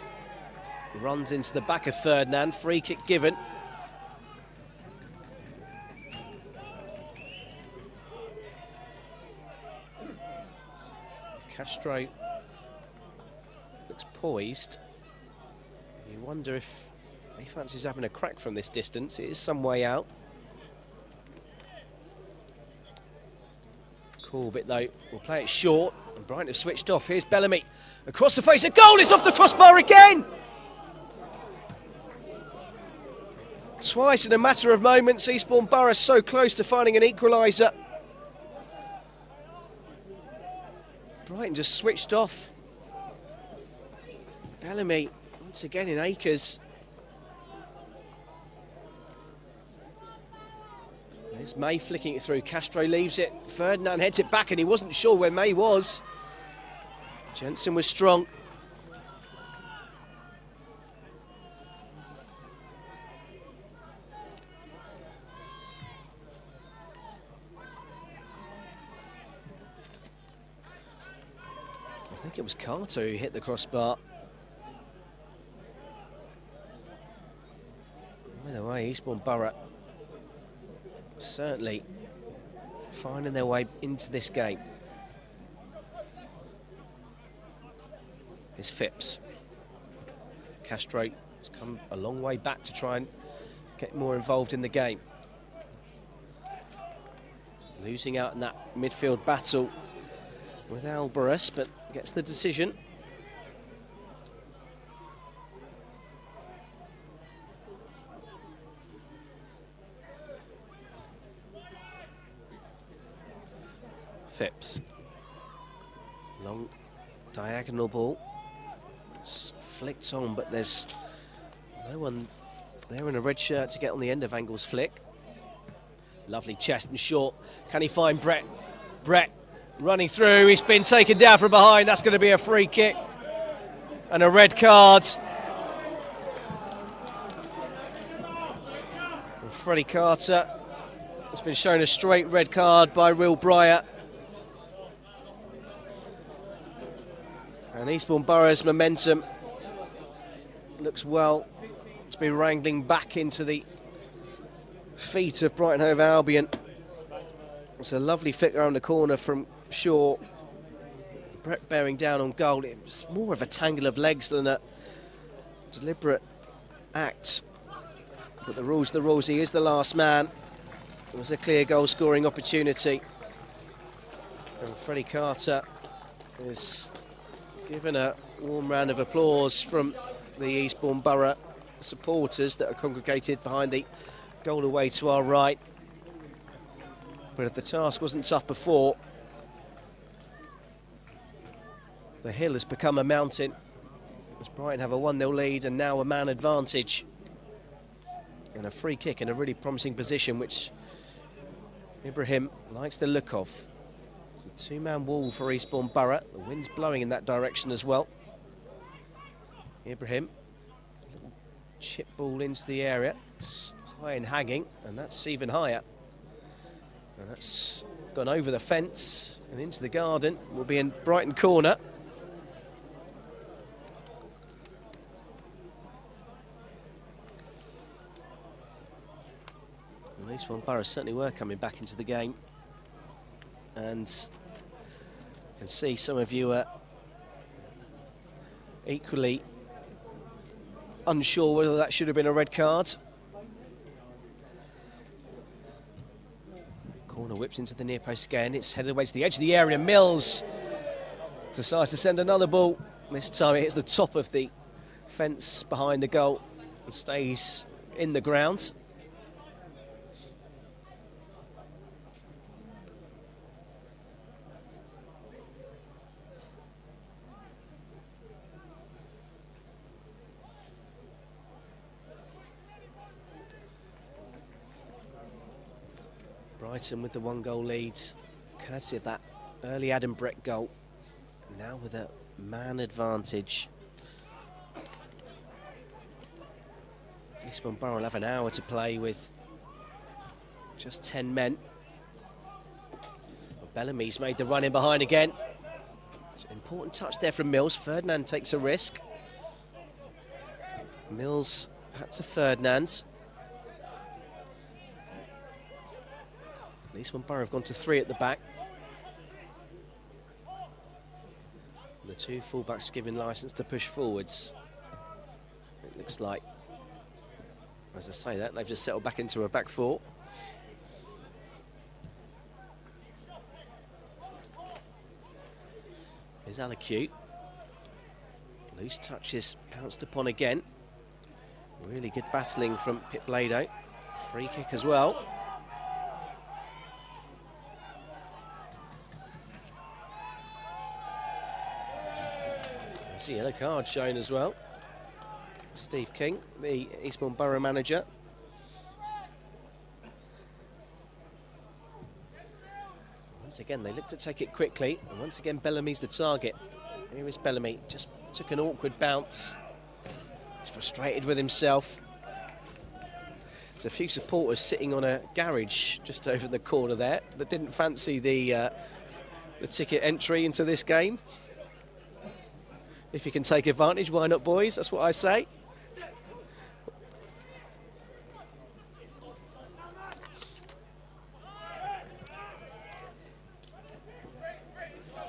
Runs into the back of Ferdinand. Free kick given. Castro looks poised. You wonder if he fancies having a crack from this distance. It is some way out. Corbett though will play it short, and Brighton have switched off. Here's Bellamy across the face. A goal! It's off the crossbar again! Twice in a matter of moments, Eastbourne Borough so close to finding an equaliser. Brighton just switched off. Bellamy once again in acres. There's May flicking it through. Castro leaves it. Ferdinand heads it back, and he wasn't sure where May was. Jensen was strong. I think it was Carter who hit the crossbar. By the way, Eastbourne Borough certainly finding their way into this game. Here's Phipps. Castro has come a long way back to try and get more involved in the game. Losing out in that midfield battle with Albion, but gets the decision. Phipps. Long diagonal ball. It's flicked on, but there's no one there in a red shirt to get on the end of Angle's flick. Lovely chest and short. Can he find Brett? Brett running through. He's been taken down from behind. That's going to be a free kick and a red card. And Freddie Carter has been shown a straight red card by Will Breyer. And Eastbourne Borough's momentum looks well to be wrangling back into the feet of Brighton Hove Albion. It's a lovely flick around the corner from Shaw. Brett bearing down on goal. It's more of a tangle of legs than a deliberate act. But the rules, he is the last man. It was a clear goal scoring opportunity. And Freddie Carter is given a warm round of applause from the Eastbourne Borough supporters that are congregated behind the goal away to our right. But if the task wasn't tough before, the hill has become a mountain. As Brighton have a 1-0 lead and now a man advantage. And a free kick in a really promising position, which Ibrahim likes the look of. It's a two-man wall for Eastbourne Borough. The wind's blowing in that direction as well. Ibrahim, little chip ball into the area. It's high and hanging, and that's even higher. And that's gone over the fence and into the garden. We'll be in Brighton corner. Eastbourne Borough certainly were coming back into the game, and I can see some of you are equally unsure whether that should have been a red card. Corner whips into the near post again. It's headed away to the edge of the area. Mills decides to send another ball. This time it hits the top of the fence behind the goal and stays in the ground. Brighton with the 1-goal lead, courtesy of that early Adam Brett goal. Now with a man advantage. Eastbourne Borough will have an hour to play with just 10 men. Well, Bellamy's made the run in behind again. It's an important touch there from Mills. Ferdinand takes a risk. Mills back to Ferdinand. Eastbourne Borough have gone to 3 at the back. The two fullbacks given licence to push forwards. It looks like, as I say that, they've just settled back into a back 4. There's Alacute. Loose touches pounced upon again. Really good battling from Pip Blado. Free kick as well. There's a yellow card shown as well. Steve King, the Eastbourne Borough manager. Once again, they look to take it quickly, and once again, Bellamy's the target. Here is Bellamy, just took an awkward bounce. He's frustrated with himself. There's a few supporters sitting on a garage just over the corner there that didn't fancy the ticket entry into this game. If you can take advantage, why not, boys? That's what I say.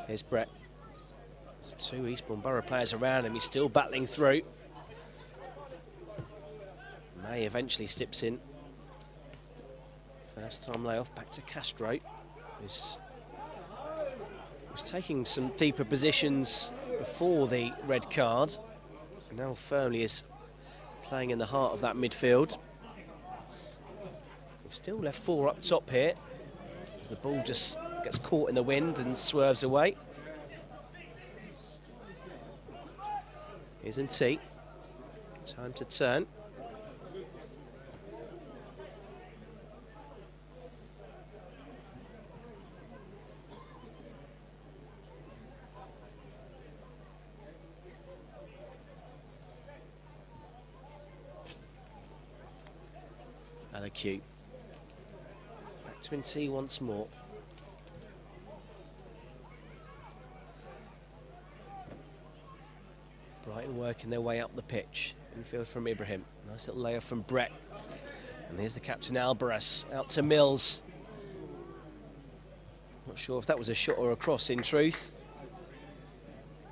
Here's Brett. There's 2 Eastbourne Borough players around him. He's still battling through. May eventually slips in. First time layoff back to Castro, who's was taking some deeper positions before the red card. Now firmly is playing in the heart of that midfield. We've still left 4 up top here as the ball just gets caught in the wind and swerves away. Here's N.T. Time to turn. Cute. Back to N.T. once more. Brighton working their way up the pitch. Infield from Ibrahim. Nice little layoff from Brett. And here's the captain Alvarez out to Mills. Not sure if that was a shot or a cross in truth.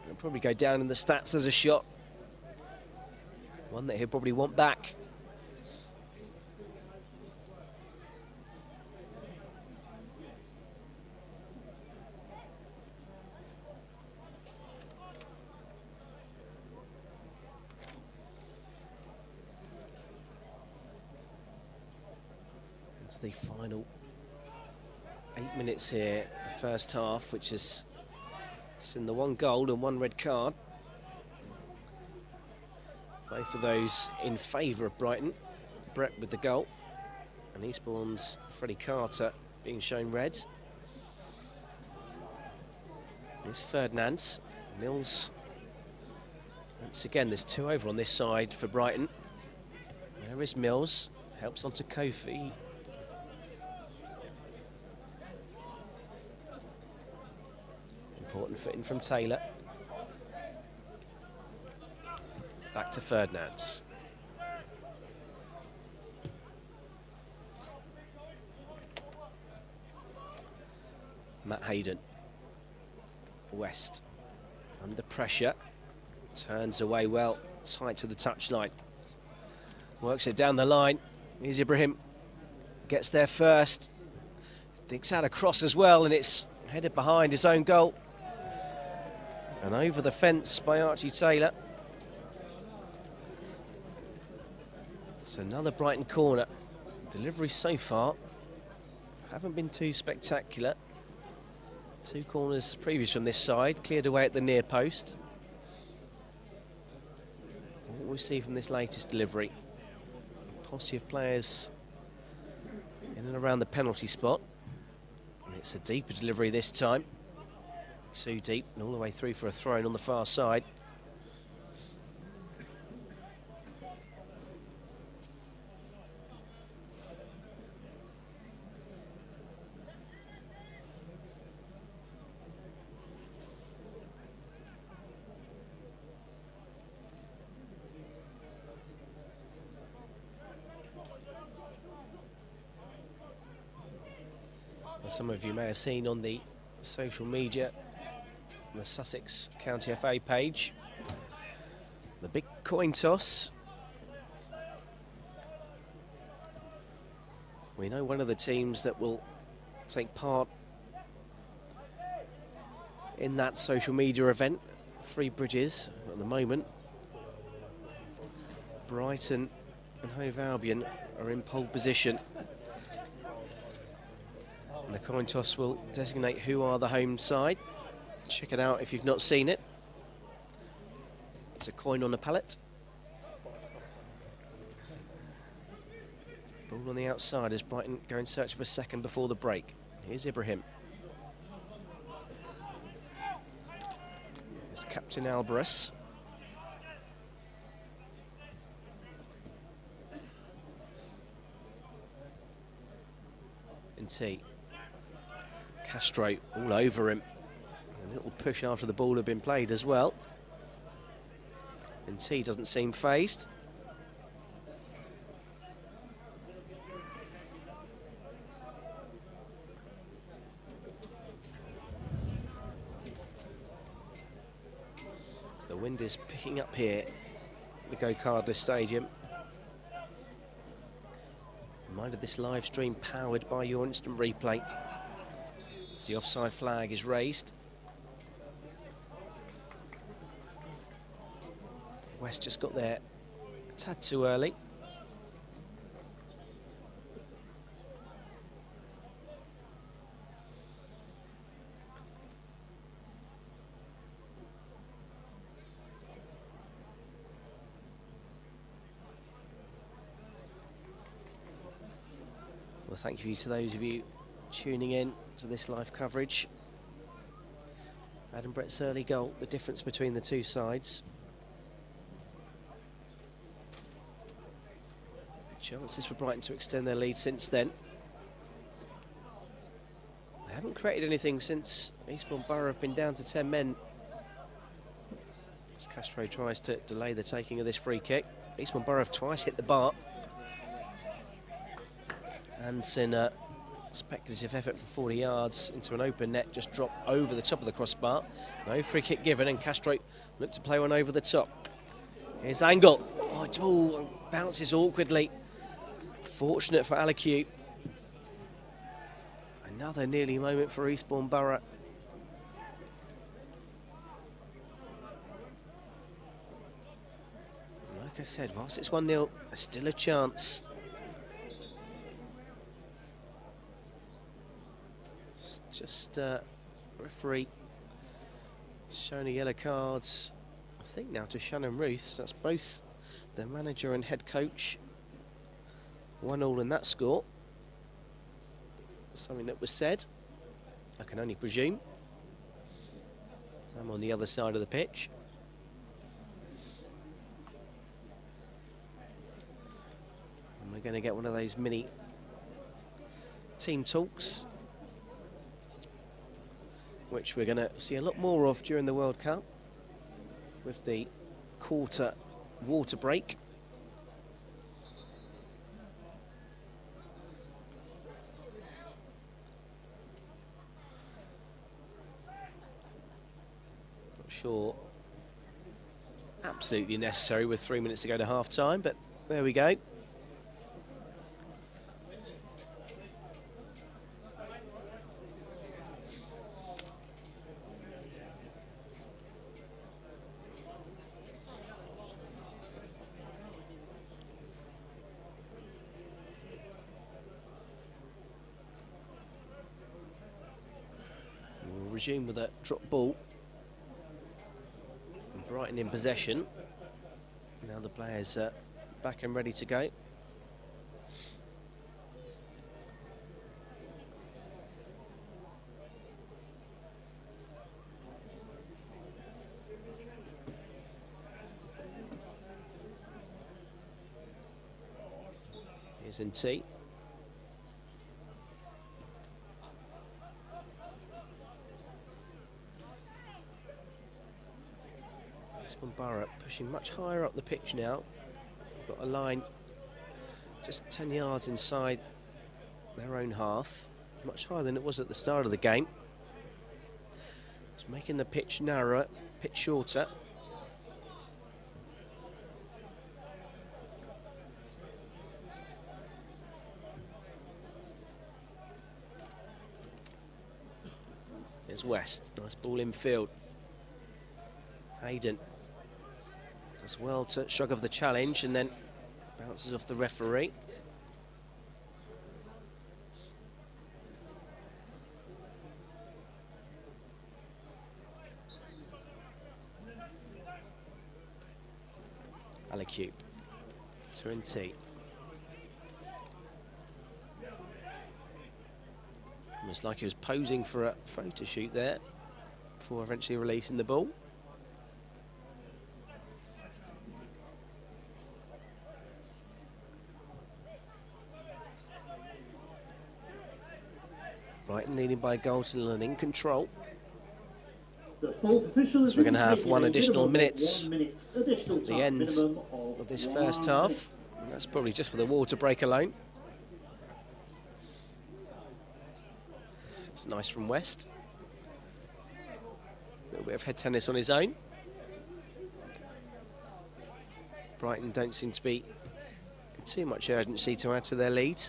It'll probably go down in the stats as a shot. One that he'll probably want back. The final 8 minutes here, the first half, which has seen the 1 goal and 1 red card. Both of those in favour of Brighton. Brett with the goal, and Eastbourne's Freddie Carter being shown red. Here's Ferdinand. Mills. Once again, there's 2 over on this side for Brighton. There is Mills. Helps onto Kofi. Important fit in from Taylor. Back to Ferdinand. Matt Hayden. West under pressure. Turns away well, tight to the touchline. Works it down the line. Here's Ibrahim. Gets there first. Digs out a cross as well, and it's headed behind his own goal. And over the fence by Archie Taylor. It's another Brighton corner. Delivery so far haven't been too spectacular. 2 corners previous from this side, cleared away at the near post. What we see from this latest delivery, a posse of players in and around the penalty spot. And it's a deeper delivery this time. 2 deep and all the way through for a throw-in on the far side. Some of you may have seen on the social media, on the Sussex County FA page, the big coin toss. We know one of the teams that will take part in that social media event, Three Bridges at the moment. Brighton and Hove Albion are in pole position. And the coin toss will designate who are the home side. Check it out if you've not seen it. It's a coin on a pallet. Ball on the outside as Brighton go in search of a second before the break. Here's Ibrahim. Here's Captain Alvarez. And T. Castro all over him. A little push after the ball had been played as well. And T doesn't seem phased. So the wind is picking up here at the Go Cardless Stadium. Reminded this live stream powered by your instant replay. As the offside flag is raised. West just got there a tad too early. Well, thank you to those of you tuning in to this live coverage. Adam Brett's early goal, the difference between the two sides. Chances for Brighton to extend their lead since then. They haven't created anything since Eastbourne Borough have been down to 10 men. As Castro tries to delay the taking of this free kick. Eastbourne Borough have twice hit the bar. And in a speculative effort from 40 yards into an open net, just dropped over the top of the crossbar. No free kick given, and Castro looked to play one over the top. Here's Angle. Oh, it all bounces awkwardly. Fortunate for Alacu. Another nearly moment for Eastbourne Borough. Like I said, whilst it's 1-0, there's still a chance. Just referee showing a yellow card, I think now to Shannon Ruth. So that's both the manager and head coach. 1-1 in that score. Something that was said, I can only presume. So I'm on the other side of the pitch. And we're going to get one of those mini team talks, which we're going to see a lot more of during the World Cup with the quarter water break. Not sure absolutely necessary with 3 minutes to go to half time, but there we go. Resume with a drop ball. And Brighton in possession. Now the players are back and ready to go. Here's NT. Borough pushing much higher up the pitch now. Got a line just 10 yards inside their own half, much higher than it was at the start of the game. It's making the pitch narrower, pitch shorter. Here's West, nice ball in field. Hayden does well to shrug off the challenge and then bounces off the referee. Alicu to NT. Almost like he was posing for a photo shoot there before eventually releasing the ball. Brighton leading by goals and in control. So we're going to have one additional minute at the end of this first half. And that's probably just for the water break alone. It's nice from West. A little bit of head tennis on his own. Brighton don't seem to be in too much urgency to add to their lead.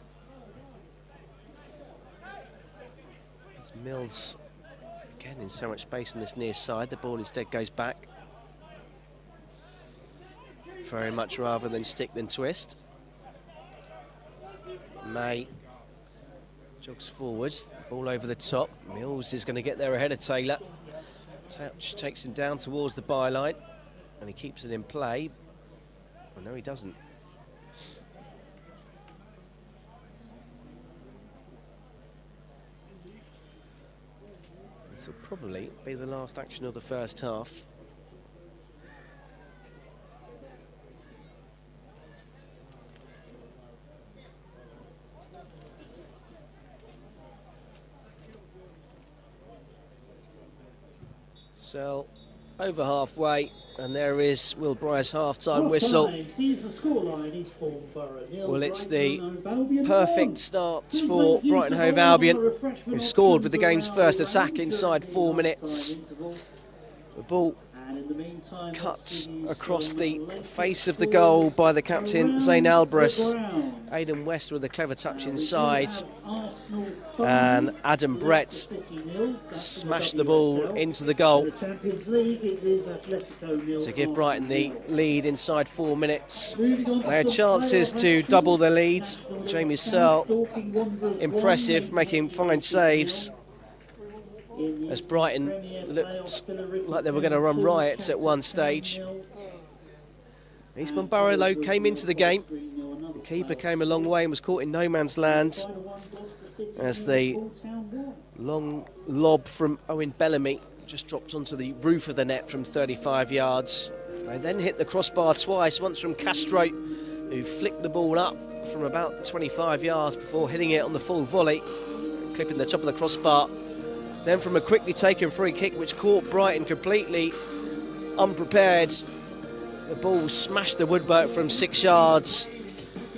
Mills again in so much space on this near side. The ball instead goes back. Very much rather than stick than twist. May jogs forwards, ball over the top. Mills is going to get there ahead of Taylor. Touch takes him down towards the byline and he keeps it in play. Oh no, he doesn't. This will probably be the last action of the first half. So over halfway, and there is Will Bryce half-time whistle. Well, it's the perfect start for Brighton Hove Albion, who scored with the game's first attack inside 4 minutes. The ball cut across the face of the goal by the captain, Zayn Albris. Aidan West with a clever touch inside. And Adam Brett smashed the ball into the goal to give Brighton the lead inside 4 minutes. They had chances to double the lead. Jamie Searle, impressive, making fine saves. as Brighton looked like they were going to run riot at one stage. Eastbourne Borough, though, came into the game. The keeper came a long way and was caught in no man's land as the long lob from Owen Bellamy just dropped onto the roof of the net from 35 yards. They then hit the crossbar twice, once from Castro, who flicked the ball up from about 25 yards before hitting it on the full volley, clipping the top of the crossbar. Then from a quickly taken free kick which caught Brighton completely unprepared. The ball smashed the woodwork from 6 yards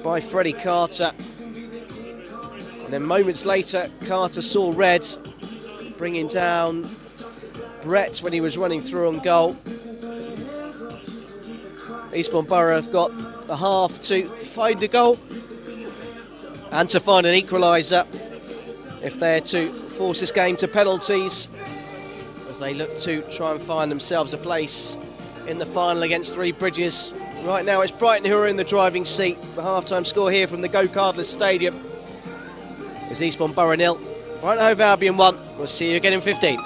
by Freddie Carter. And then moments later, Carter saw red, bringing down Brett when he was running through on goal. Eastbourne Borough have got a half to find a goal and to find an equaliser if they're to force this game to penalties, as they look to try and find themselves a place in the final against Three Bridges. Right now it's Brighton who are in the driving seat. The half-time score here from the Go Cardless Stadium is Eastbourne Borough 0, Brighton Hove Albion 1. We'll see you again in 15.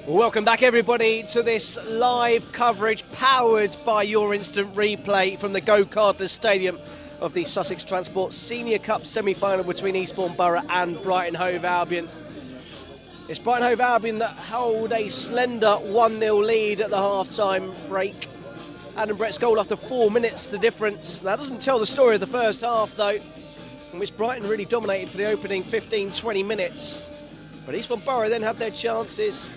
Well, welcome back everybody to this live coverage powered by your instant replay from the Go-Cardless Stadium of the Sussex Transport Senior Cup semi-final between Eastbourne Borough and Brighton Hove Albion. It's Brighton Hove Albion that hold a slender 1-0 lead at the half-time break. Adam Brett's goal after 4 minutes, the difference. That doesn't tell the story of the first half though, in which Brighton really dominated for the opening 15-20 minutes. But Eastbourne Borough then had their chances.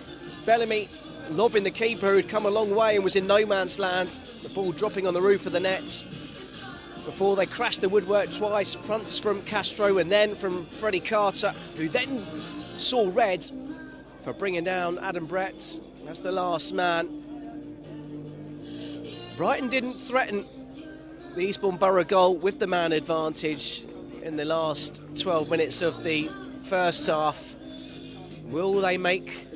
Bellamy lobbing the keeper who'd come a long way and was in no man's land. The ball dropping on the roof of the net before they crashed the woodwork twice. Fronts from Castro and then from Freddie Carter, who then saw red for bringing down Adam Brett. That's the last man. Brighton didn't threaten the Eastbourne Borough goal with the man advantage in the last 12 minutes of the first half. Will they make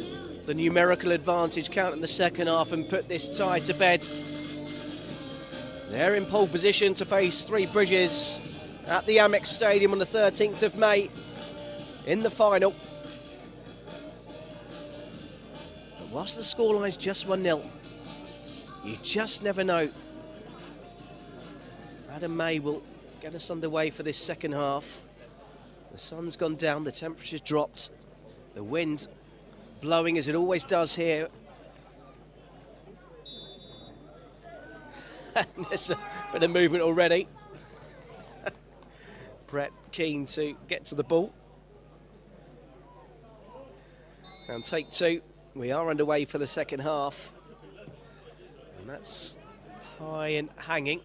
the numerical advantage count in the second half and put this tie to bed? They're in pole position to face Three Bridges at the Amex Stadium on the 13th of May in the final. But whilst the scoreline's just 1-0, you just never know. Adam May will get us underway for this second half. The sun's gone down, the temperature's dropped, the wind blowing as it always does here. There's a bit of movement already. Brett keen to get to the ball. And take two. We are underway for the second half. And that's high and hanging.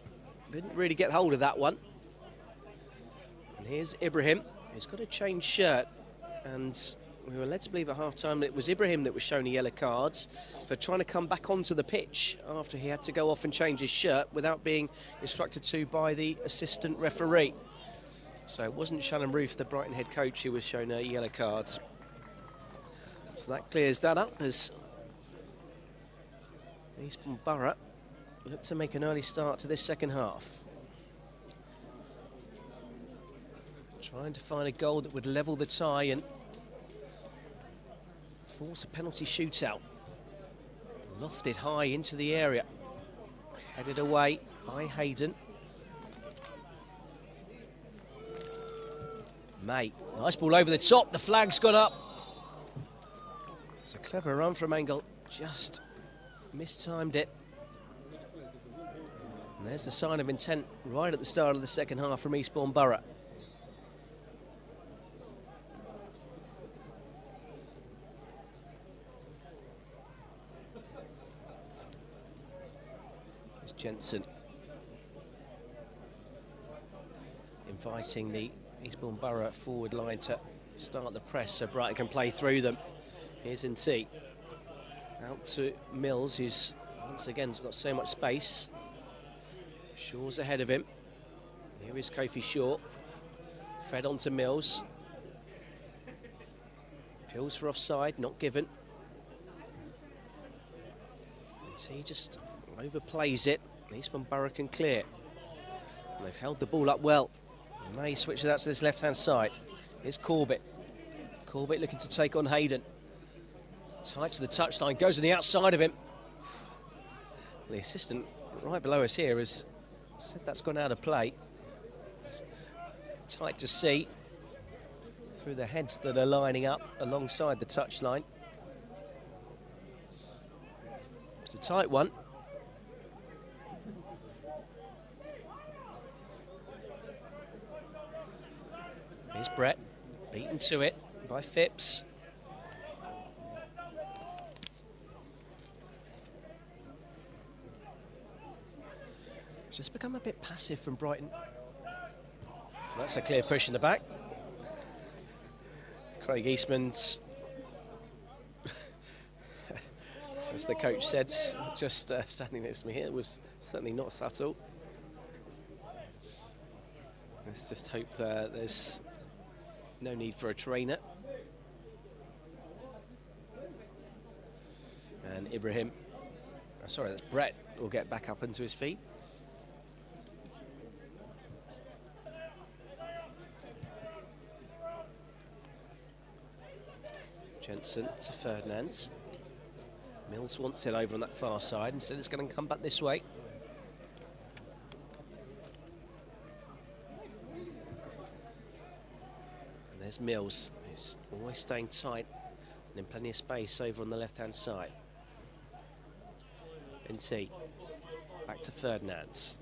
Didn't really get hold of that one. And here's Ibrahim. He's got a changed shirt. And we were led to believe at half-time that it was Ibrahim that was shown a yellow card for trying to come back onto the pitch after he had to go off and change his shirt without being instructed to by the assistant referee. So it wasn't Shannon Roof, the Brighton head coach, who was shown a yellow card. So that clears that up as Eastbourne Borough look to make an early start to this second half. Trying to find a goal that would level the tie and force a penalty shootout. Lofted high into the area. Headed away by Hayden. May. Nice ball over the top. The flag's gone up. It's a clever run from Engel. Just mistimed it. And there's the sign of intent right at the start of the second half from Eastbourne Borough. Jensen inviting the Eastbourne Borough forward line to start the press so Brighton can play through them. Here's N.T. out to Mills, who's once again got so much space. Shaw's ahead of him. Here is Kofi Shaw. Fed on to Mills. Appeals for offside, not given. N.T. just overplays it. Eastbourne Borough can clear. And they've held the ball up well. May switches out to this left-hand side. Here's Corbett. Corbett looking to take on Hayden. Tight to the touchline, goes on the outside of him. The assistant right below us here has said that's gone out of play. It's tight to see through the heads that are lining up alongside the touchline. It's a tight one. Here's Brett, beaten to it by Phipps. Just become a bit passive from Brighton. That's a clear push in the back. Craig Eastman's, as the coach said, just standing next to me here, was certainly not subtle. Let's just hope there's no need for a trainer. And Ibrahim, sorry, that's Brett, will get back up into his feet. Jensen to Ferdinand. Mills wants it over on that far side. Instead, it's going to come back this way. And there's Mills, who's always staying tight and in plenty of space over on the left-hand side. NT, back to Ferdinand.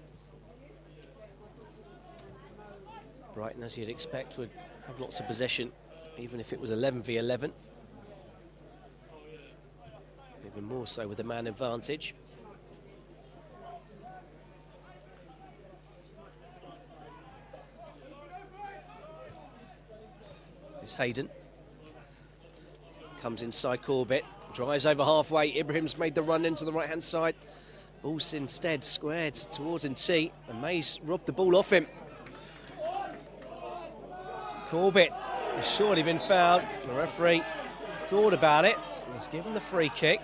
Brighton, as you'd expect, would have lots of possession, even if it was 11 v 11. Even more so with the man advantage. It's Hayden. Comes inside Corbett, drives over halfway. Ibrahim's made the run into the right-hand side. Ball's instead squared towards NT, and May's robbed the ball off him. Corbett has surely been fouled. The referee thought about it, was given the free kick.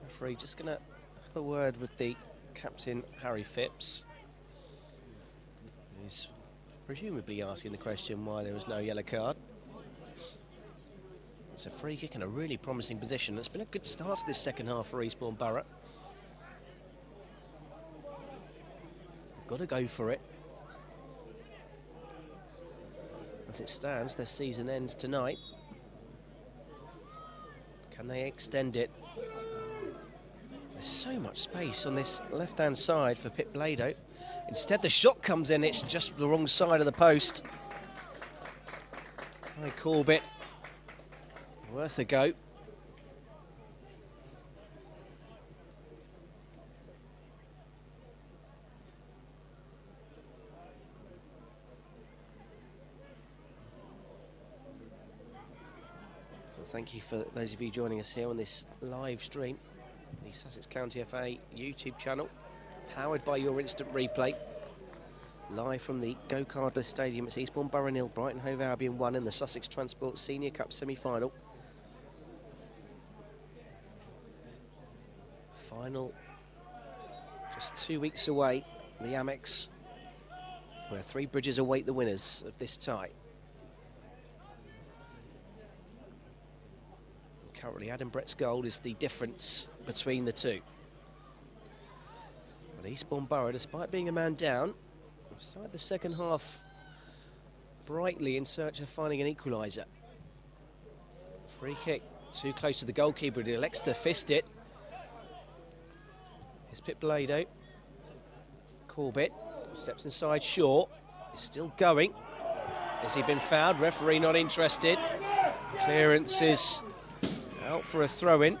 Referee just going to have a word with the captain, Harry Phipps. He's presumably asking the question why there was no yellow card. It's a free kick in a really promising position. It's been a good start to this second half for Eastbourne Borough. Got to go for it. As it stands, their season ends tonight. Can they extend it? There's so much space on this left-hand side for Pip Blado. Instead, the shot comes in, it's just the wrong side of the post. Kai Corbett, worth a go. So thank you for those of you joining us here on this live stream, the Sussex County FA YouTube channel, powered by your instant replay. Live from the Go-Cardless Stadium, it's Eastbourne Borough 0, Brighton Hove Albion 1 in the Sussex Transport Senior Cup semi-final. Final just 2 weeks away, the Amex, where three bridges await the winners of this tie. Currently, Adam Brett's goal is the difference between the two. But Eastbourne Borough, despite being a man down, started the second half brightly in search of finding an equaliser. Free kick, too close to the goalkeeper, he elects to fist it. Here's Pip Blado. Corbett steps inside, short. He's still going. Has he been fouled? Referee not interested. Clearance is out for a throw-in.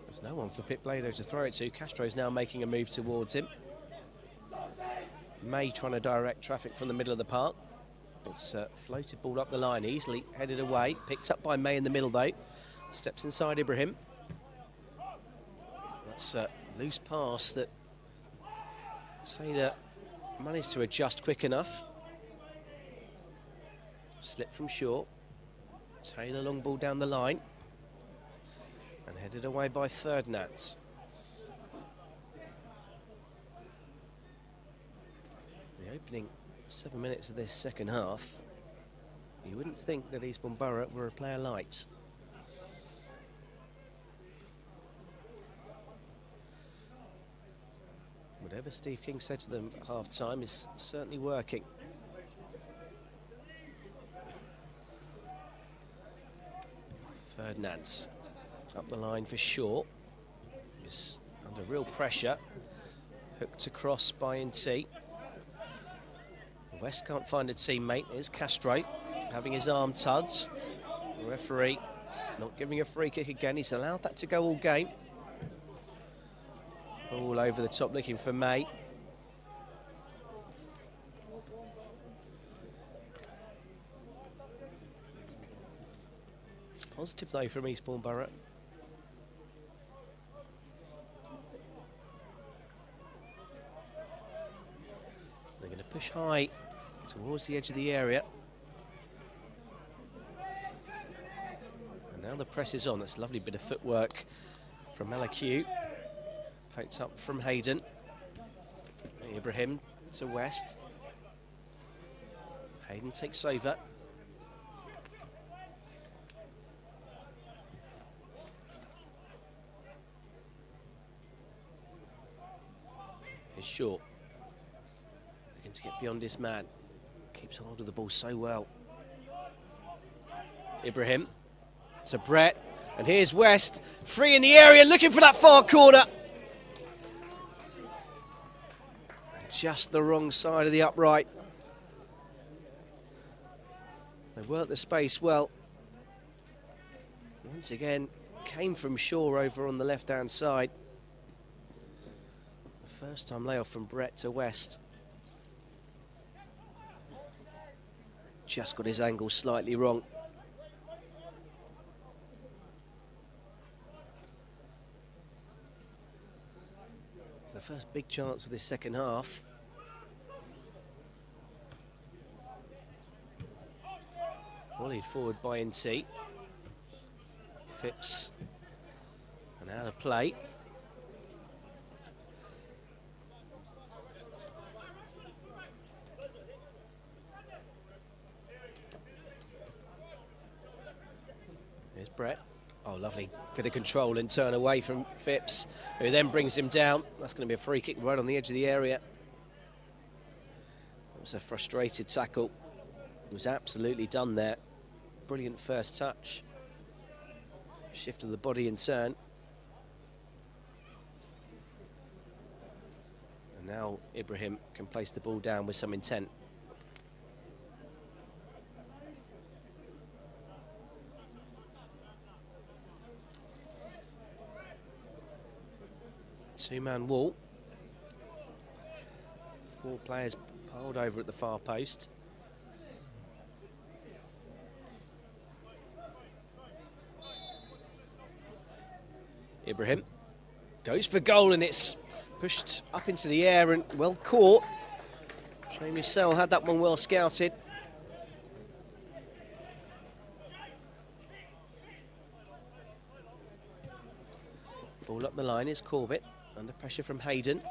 There's no one for Pip Blado to throw it to. Castro's now making a move towards him. May trying to direct traffic from the middle of the park. It's a floated ball up the line, easily headed away. Picked up by May in the middle though. Steps inside Ibrahim. That's a loose pass that Taylor managed to adjust quick enough. Slip from short. Taylor long ball down the line. And headed away by Ferdinand. The opening 7 minutes of this second half, you wouldn't think that Eastbourne Borough were a player light. Whatever Steve King said to them at half-time is certainly working. Ferdinand up the line for short. He's under real pressure. Hooked across by NT. West can't find a teammate. Here's Castro having his arm tugged. The referee not giving a free kick again. He's allowed that to go all game. Ball over the top looking for May. It's positive though from Eastbourne Borough. They're going to push high towards the edge of the area. And now the press is on. That's a lovely bit of footwork from Malacue. Poked up from Hayden. Ibrahim to West. Hayden takes over. Here's Shaw. Looking to get beyond this man. Keeps hold of the ball so well. Ibrahim to Brett. And here's West. Free in the area, looking for that far corner. Just the wrong side of the upright. They worked the space well. Once again, came from Shaw over on the left-hand side. The first time layoff from Brett to West. Just got his angle slightly wrong. It's the first big chance of this second half. Volleyed forward by NT. Phipps. And out of play. Here's Brett. Oh, lovely bit of control and turn away from Phipps, who then brings him down. That's going to be a free kick right on the edge of the area. That was a frustrated tackle. It was absolutely done there. Brilliant first touch. Shift of the body and turn. And now Ibrahim can place the ball down with some intent. Two-man wall. 4 players piled over at the far post. Ibrahim goes for goal and it's pushed up into the air and well caught. Jamie Sell had that one well scouted. Ball up the line is Corbett. Under pressure from Hayden.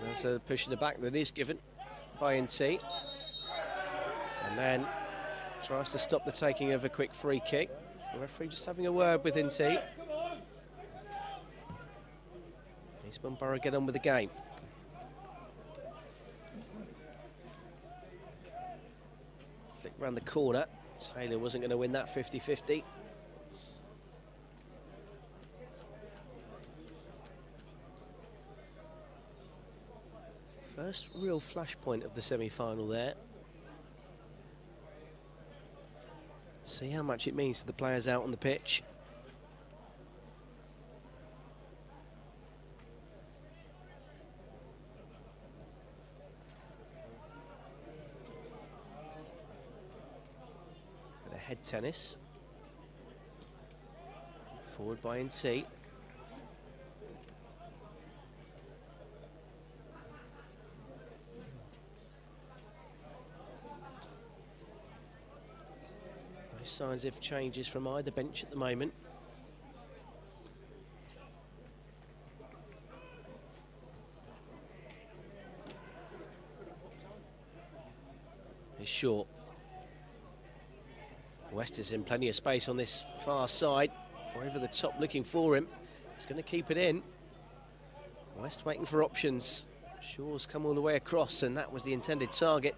There's a push in the back that is given by NT. And then tries to stop the taking of a quick free kick. The referee just having a word with NT. Eastbourne Borough get on with the game. Flick round the corner. Taylor wasn't going to win that 50-50. First real flashpoint of the semi-final there. See how much it means to the players out on the pitch. And a head tennis. Forward by NT. Signs of changes from either bench at the moment. He's short. West is in plenty of space on this far side. Or over the top looking for him. He's going to keep it in. West waiting for options. Shaw's come all the way across and that was the intended target.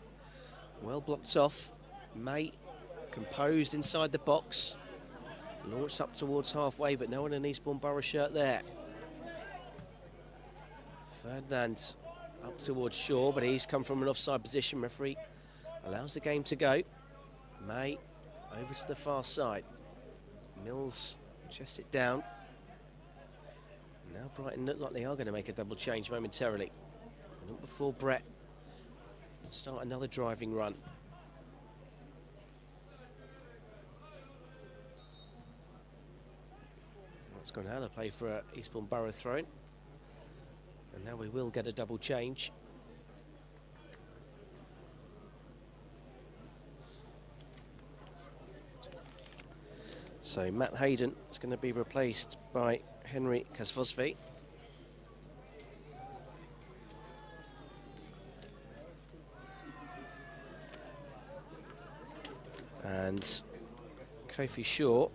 Well blocked off. May composed inside the box. Launched up towards halfway, but no one in an Eastbourne Borough shirt there. Ferdinand up towards Shaw, but he's come from an offside position. Referee allows the game to go. May over to the far side. Mills chests it down. Now Brighton look like they are going to make a double change momentarily. And not before Brett start another driving run. That's gone out of play for Eastbourne Borough throw-in. And Now we will get a double change. So Matt Hayden is going to be replaced by Henry Kasvosvi. And Kofi Shaw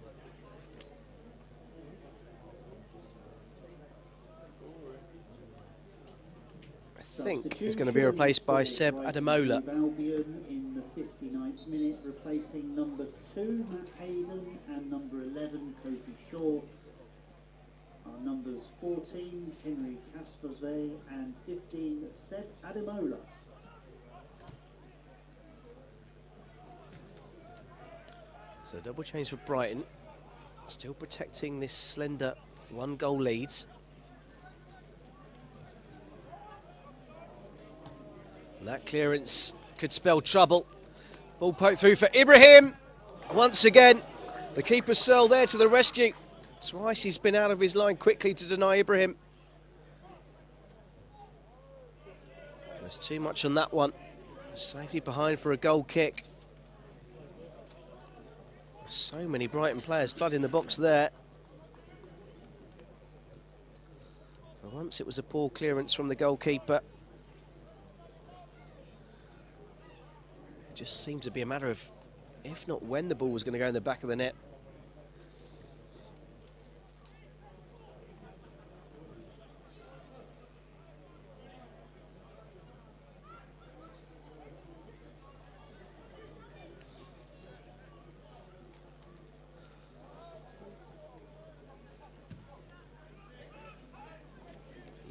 I think is going to be replaced by Seb Ademola. Albion in the 59th minute, replacing number 2 Matt Hayden and number 11 Kofi Shaw. Our numbers 14 Henry Kasvosve and 15 Seb Ademola. So double change for Brighton, still protecting this slender 1-goal lead. And that clearance could spell trouble. Ball poked through for Ibrahim. Once again, the keeper Searle there to the rescue. Twice he's been out of his line quickly to deny Ibrahim. There's too much on that one. Safely behind for a goal kick. So many Brighton players flooding the box there. For once it was a poor clearance from the goalkeeper. It just seemed to be a matter of if not when the ball was going to go in the back of the net.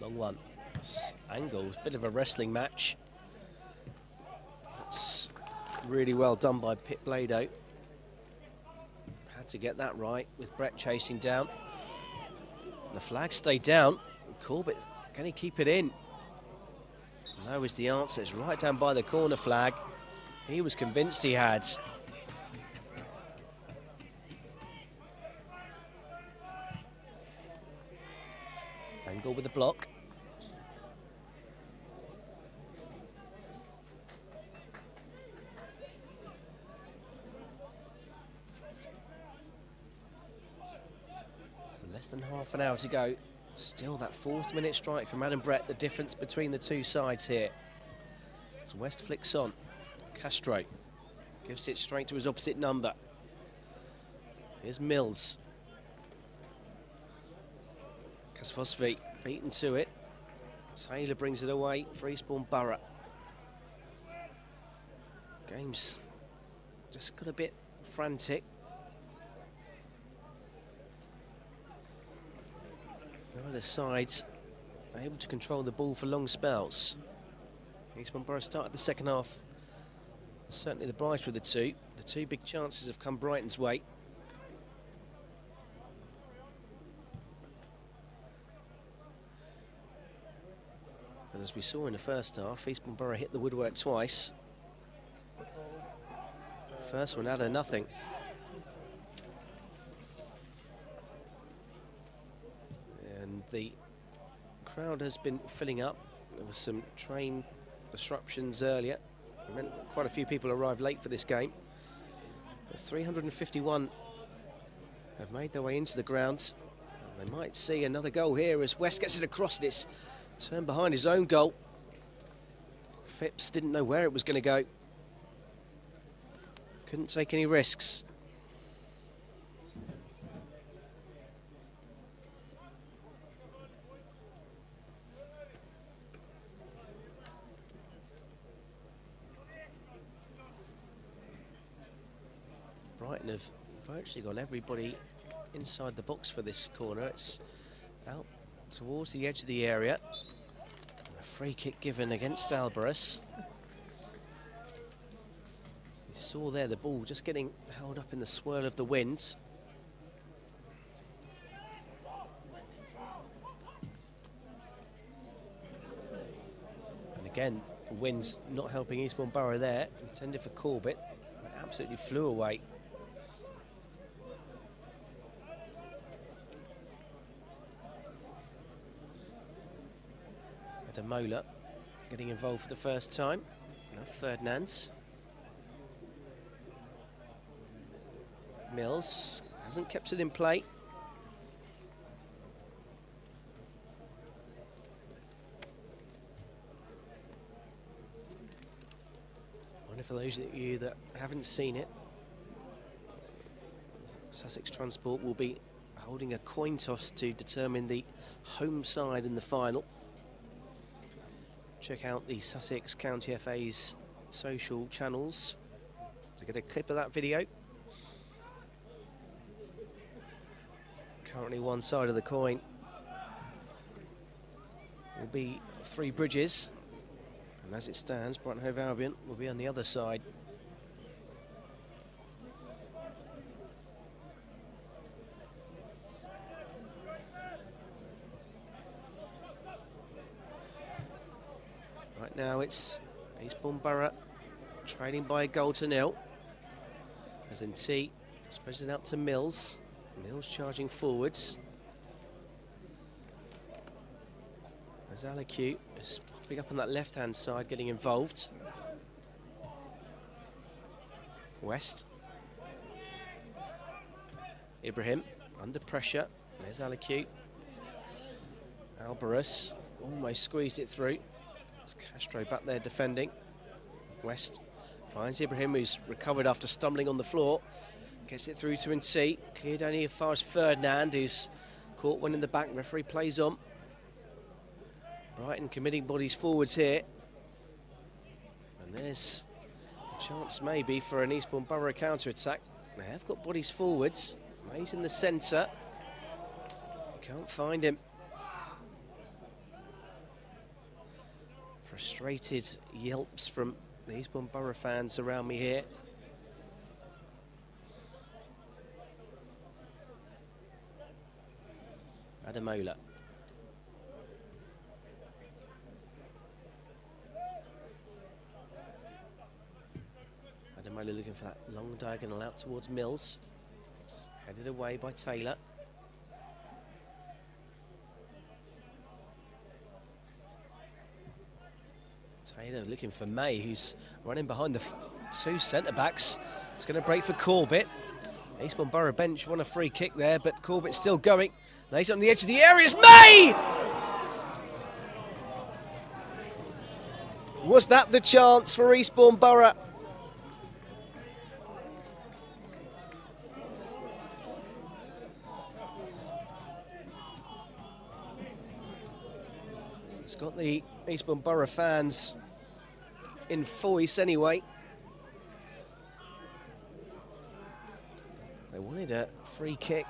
Long one. Angles, bit of a wrestling match. That's really well done by Pit Blado. Had to get that right with Brett chasing down. And the flag stayed down. Corbett, can he keep it in? No is the answer. It's right down by the corner flag. He was convinced he had. Angle with the block. So less than half an hour to go. Still that 4th minute strike from Adam Brett, the difference between the two sides here. So West flicks on. Castro gives it straight to his opposite number. Here's Mills. Kasvosvi beaten to it. Taylor brings it away for Eastbourne Borough. Game's just got a bit frantic. Neither sides are able to control the ball for long spells. Eastbourne Borough started the second half. Certainly the bright with the two. The two big chances have come Brighton's way. And as we saw in the first half, Eastbourne Borough hit the woodwork twice. First one out of nothing. And the crowd has been filling up. There was some train disruptions earlier. It meant quite a few people arrived late for this game. The 351 have made their way into the grounds. And they might see another goal here as West gets it across this. Turn behind his own goal. Phipps didn't know where it was going to go. Couldn't take any risks. Brighton have virtually got everybody inside the box for this corner. It's out towards the edge of the area. A free kick given against Albion. You saw there the ball just getting held up in the swirl of the wind. And again, the wind's not helping Eastbourne Borough there. Intended for Corbett. It absolutely flew away. Ademola getting involved for the first time. Now Ferdinand's. Mills hasn't kept it in play. Wonder for those of you that haven't seen it, Sussex Transport will be holding a coin toss to determine the home side in the final. Check out the Sussex County FA's social channels to get a clip of that video. Currently one side of the coin will be Three Bridges, and as it stands, Brighton Hove Albion will be on the other side. Right now it's Eastbourne Borough trailing by a goal to nil. As in T spreads it out to Mills. Mills charging forwards. As Alacu is popping up on that left-hand side, getting involved. West. Ibrahim under pressure. There's Alacu. Alvarez almost squeezed it through. It's Castro back there defending. West finds Ibrahim, who's recovered after stumbling on the floor. Gets it through to NC. Cleared only as far as Ferdinand, who's caught one in the back. Referee plays on. Brighton committing bodies forwards here. And there's a chance maybe for an Eastbourne Borough counter-attack. They have got bodies forwards. May's in the centre. Can't find him. Frustrated yelps from the Eastbourne Borough fans around me here. Ademola. Ademola looking for that long diagonal out towards Mills. It's headed away by Taylor. Taylor looking for May, who's running behind the two centre-backs. It's going to break for Corbett. Eastbourne Borough bench won a free kick there, but Corbett's still going. Now he's on the edge of the area. It's May! Was that the chance for Eastbourne Borough? It's got the Eastbourne Borough fans in voice anyway. They wanted a free kick.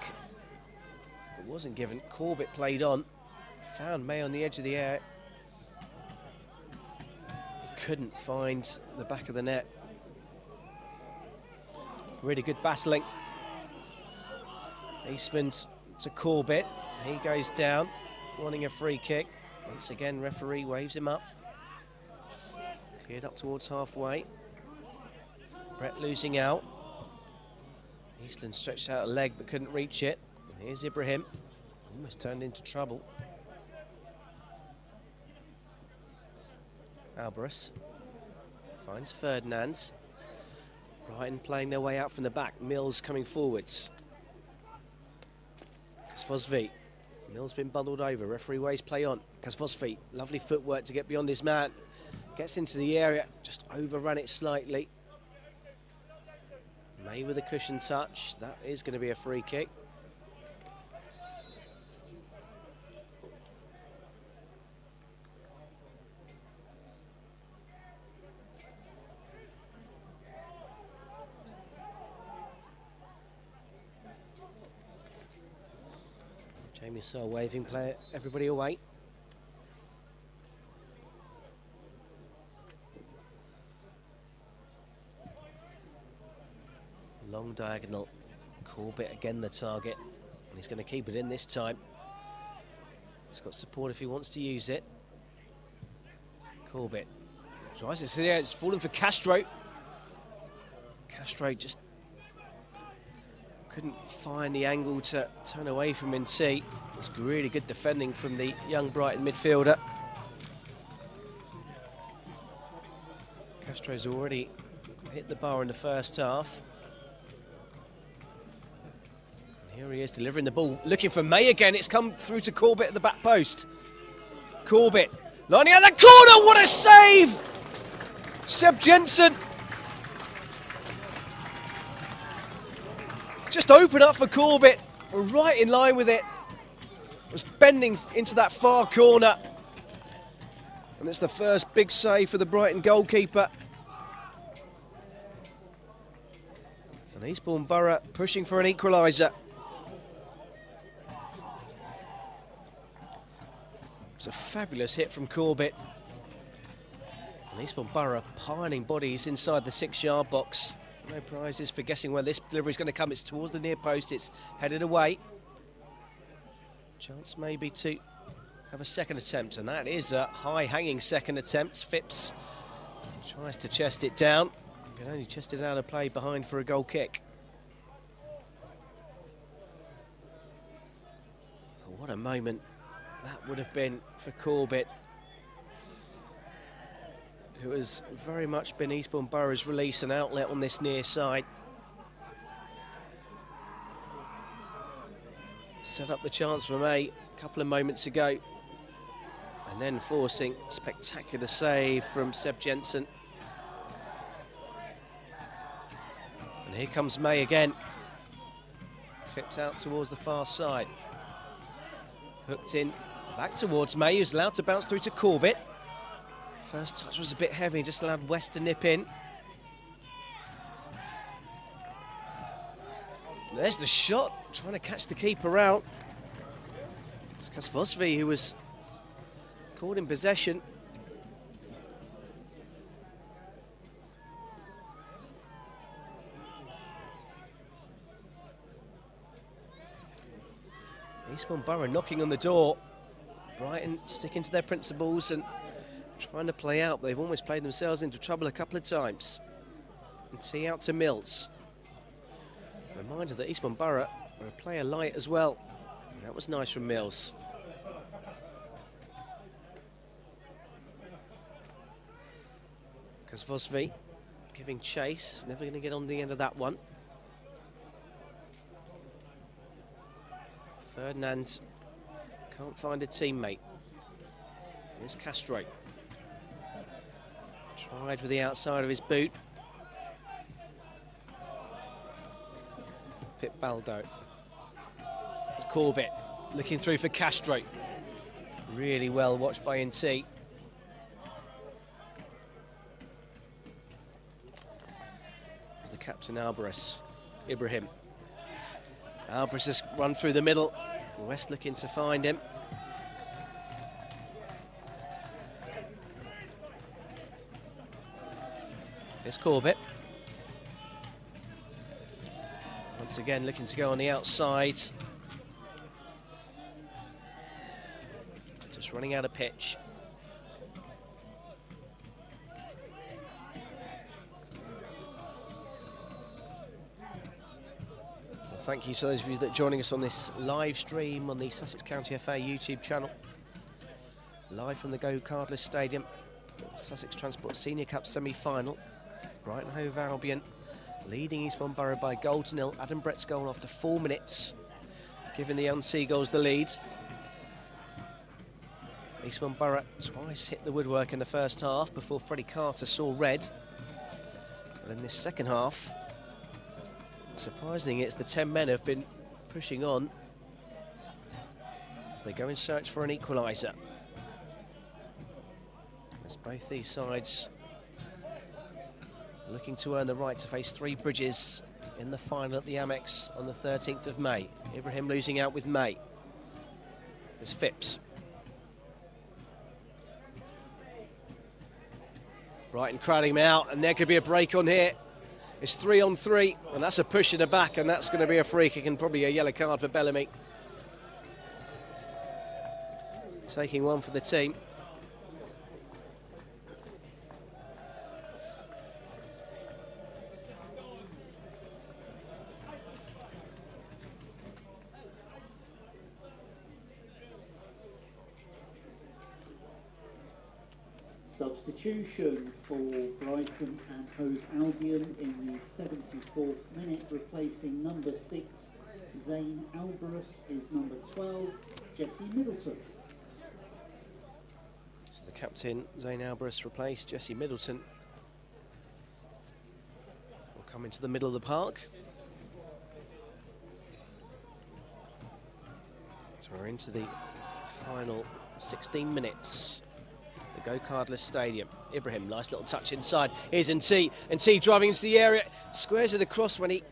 It wasn't given. Corbett played on. Found May on the edge of the area. He couldn't find the back of the net. Really good battling. Eastman's to Corbett. He goes down, wanting a free kick. Once again, referee waves him up. Cleared up towards halfway. Brett losing out. Eastland stretched out a leg but couldn't reach it. And here's Ibrahim. Almost turned into trouble. Alvarez finds Ferdinand. Brighton playing their way out from the back. Mills coming forwards. Kasvosvi. Mills been bundled over. Referee waves play on. Kasvosvi. Lovely footwork to get beyond his man. Gets into the area. Just overran it slightly. May with a cushion touch. That is going to be a free kick. Jamie Searle waving player, everybody away. Long diagonal. Corbett again the target. And he's going to keep it in this time. He's got support if he wants to use it. Corbett tries it to the air. It's falling for Castro. Castro just couldn't find the angle to turn away from NC. It's really good defending from the young Brighton midfielder. Castro's already hit the bar in the first half. And here he is delivering the ball, looking for May again. It's come through to Corbett at the back post. Corbett lining out the corner, what a save! Seb Jensen. Just open up for Corbett, right in line with it. Was bending into that far corner. And it's the first big save for the Brighton goalkeeper. And Eastbourne Borough pushing for an equaliser. It's a fabulous hit from Corbett. And Eastbourne Borough piling bodies inside the 6-yard box. No prizes for guessing where this delivery is going to come. It's towards the near post. It's headed away. Chance maybe to have a second attempt, and that is a high-hanging second attempt. Phipps tries to chest it down. Can only chest it out of play behind for a goal kick. Oh, what a moment that would have been for Corbett, who has very much been Eastbourne Borough's release and outlet on this near side. Set up the chance for May a couple of moments ago, and then forcing a spectacular save from Seb Jensen. And here comes May again. Clips out towards the far side. Hooked in, back towards May, who's allowed to bounce through to Corbett. First touch was a bit heavy, just allowed West to nip in. There's the shot, trying to catch the keeper out. It's Kasvosvi who was caught in possession. Eastbourne Borough knocking on the door. Brighton sticking to their principles and trying to play out, but they've almost played themselves into trouble a couple of times. And tee out to Mills. Reminder that Eastbourne Borough are a player light as well. And that was nice from Mills. Kasvosvi giving chase, never going to get on the end of that one. Ferdinand can't find a teammate. Here's Castro. Tried with the outside of his boot. Pip Baldo. Corbett looking through for Castro. Really well watched by NT. There's the captain Alvarez, Ibrahim. Alvarez has run through the middle. West looking to find him. Here's Corbett. Once again looking to go on the outside. Just running out of pitch. Well, thank you to those of you that are joining us on this live stream on the Sussex County FA YouTube channel. Live from the Go Cardless Stadium. Sussex Transport Senior Cup semi-final. Brighton Hove Albion leading Eastbourne Borough by goal to nil. Adam Brett's goal after 4 minutes, giving the young Seagulls the lead. Eastbourne Borough twice hit the woodwork in the first half before Freddie Carter saw red. But in this second half, surprisingly, it's the 10 men have been pushing on as they go in search for an equaliser. As both these sides looking to earn the right to face Three Bridges in the final at the Amex on the 13th of May. Ibrahim losing out with May. There's Phipps. Brighton crowding him out, and there could be a break on here. It's 3 on 3, and that's a push in the back, and that's going to be a free kick and probably a yellow card for Bellamy. Taking one for the team. Substitute Substitution for Brighton and Hove Albion in the 74th minute, replacing number 6 Zane Alvarez is number 12 Jesse Middleton. So the captain, Zane Alvarez, replaced Jesse Middleton. Will come into the middle of the park. So we're into the final 16 minutes. The go-cardless stadium. Ibrahim, nice little touch inside. Here's NT. NT driving into the area. Squares it across when he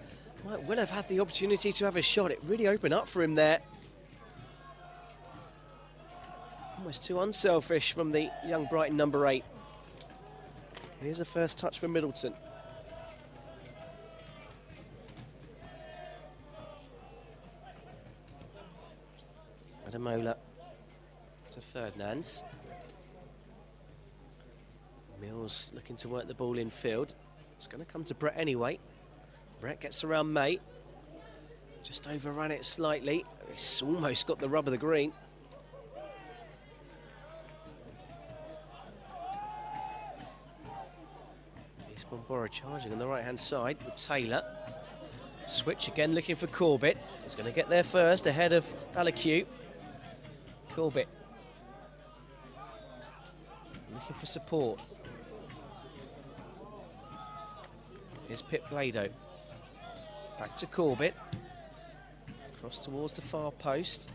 might well have had the opportunity to have a shot. It really opened up for him there. Almost too unselfish from the young Brighton number 8. Here's the first touch for Middleton. Adamola to Ferdinand. Mills looking to work the ball in field. It's going to come to Brett anyway. Brett gets around May. Just overrun it slightly. He's almost got the rub of the green. Eastbourne Borough charging on the right-hand side with Taylor. Switch again, looking for Corbett. He's going to get there first, ahead of Alacue. Corbett. Looking for support. Here's Pip Blado. Back to Corbett. Cross towards the far post.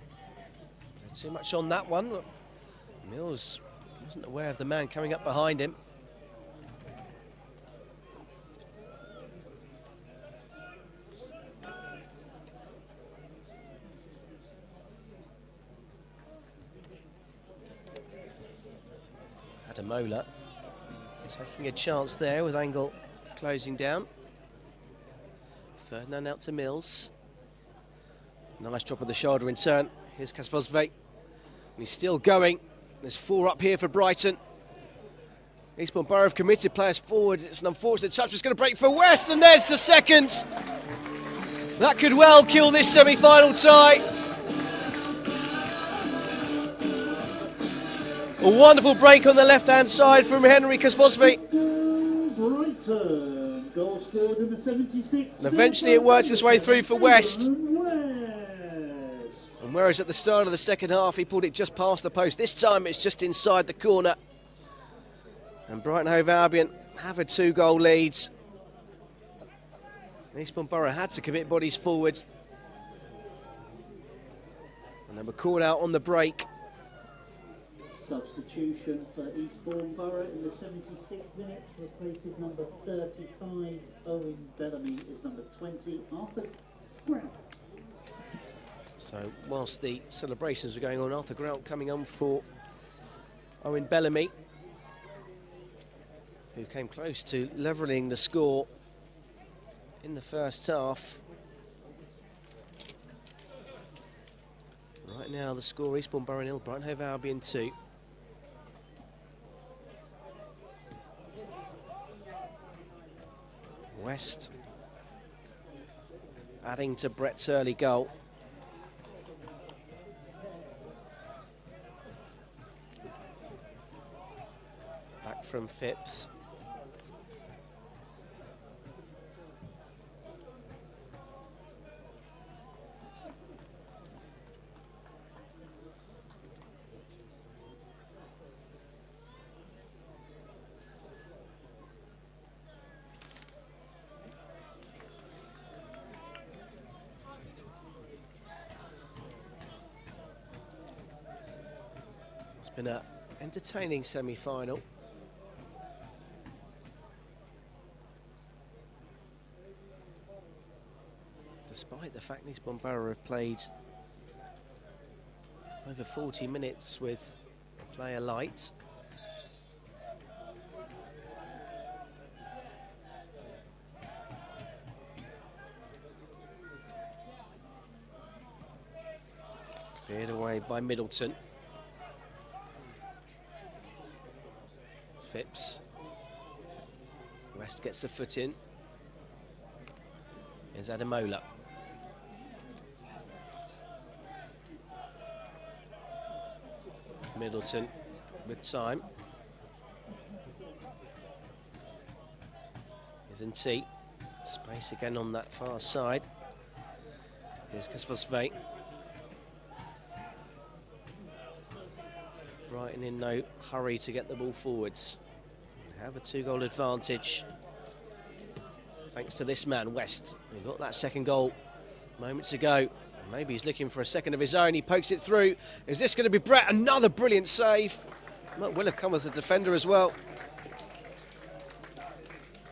Not too much on that one. Mills wasn't aware of the man coming up behind him. Adamola taking a chance there with Angle closing down. Ferdinand out to Mills. Nice drop of the shoulder in turn. Here's Kasvosvej. He's still going. There's 4 up here for Brighton. Eastbourne Borough have committed players forward. It's an unfortunate touch. It's going to break for West, and there's the second. That could well kill this semi-final tie. A wonderful break on the left-hand side from Henry Kasvosvej. Brighton, goal scored in the 76th. And eventually it works its way through for West. And whereas at the start of the second half he pulled it just past the post, this time it's just inside the corner. And Brighton Hove Albion have a 2-goal lead. Eastbourne Borough had to commit bodies forwards. And they were called out on the break. Substitution for Eastbourne Borough in the 76th minute, replaces number 35 Owen Bellamy is number 20 Arthur Grant. So whilst the celebrations were going on, Arthur Grant coming on for Owen Bellamy, who came close to levelling the score in the first half. Right now the score, Eastbourne Borough 0, Brighton Hove Albion 2. West adding to Brett's early goal. Back from Phipps. It's been an entertaining semi-final. Despite the fact Eastbourne Borough have played over 40 minutes with player light. Cleared away by Middleton. It's Phipps. West gets the foot in. Here's Adamola. Middleton with time. in T. Space again on that far side. Here's Kasvosveit. Brighton in no hurry to get the ball forwards. They have a 2-goal advantage. Thanks to this man, West. He got that second goal moments ago. Maybe he's looking for a second of his own. He pokes it through. Is this going to be Brett? Another brilliant save. Might well have come with the defender as well.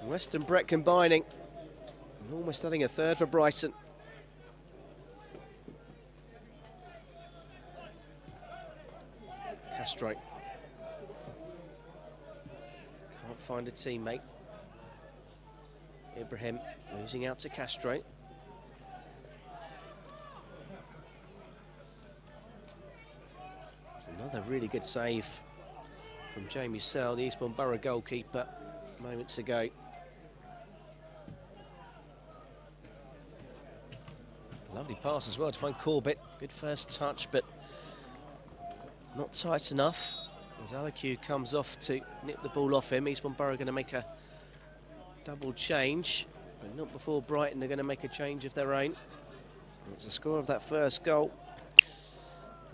West and Brett combining. Almost adding a third for Brighton. Castro. Can't find a teammate. Ibrahim losing out to Castro. It's another really good save from Jamie Searle, the Eastbourne Borough goalkeeper, moments ago. Lovely pass as well to find Corbett. Good first touch, but not tight enough. As Alacu comes off to nip the ball off him, Eastbourne Borough going to make a double change, but not before Brighton are going to make a change of their own. It's the score of that first goal.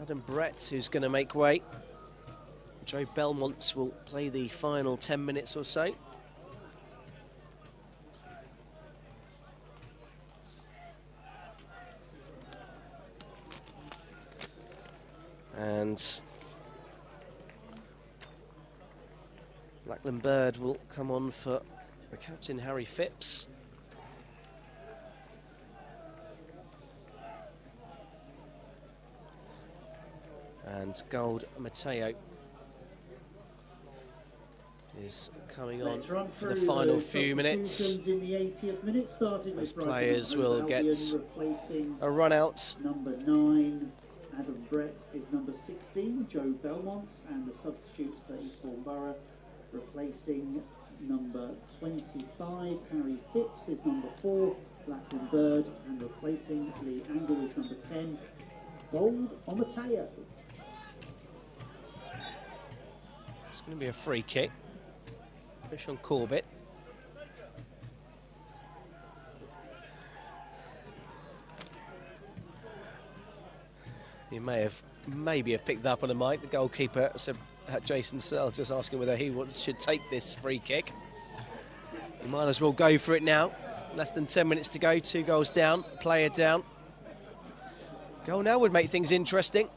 Adam Brett, who's going to make way. Joe Belmont will play the final 10 minutes or so. And Lachlan Bird will come on for the captain, Harry Phipps. And Gold Mateo is coming on for the final few minutes. In the 80th minute, as players will get a run out. Number 9, Adam Brett, is number 16, Joe Belmont, and the substitutes for Eastbourne Borough, replacing number 25, Harry Phipps, is number 4, Lachlan Bird, and replacing Lee Angle is number 10, Gold Mateo. It's going to be a free kick. Push on Corbett. He maybe have picked that up on the mic. The goalkeeper said, Jason Searle, just asking whether he should take this free kick. He might as well go for it now. Less than 10 minutes to go, 2 goals down, player down. Goal now would make things interesting.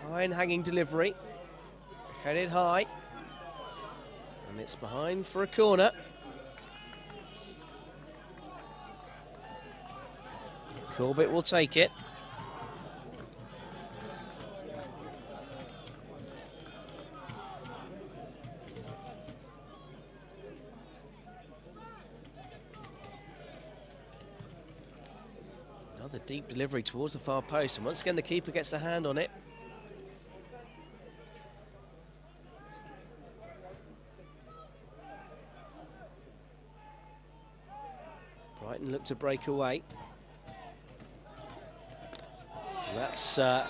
High and hanging delivery. Headed high. And it's behind for a corner. Corbett will take it. Another deep delivery towards the far post, and once again the keeper gets a hand on it. Brighton look to break away. That's a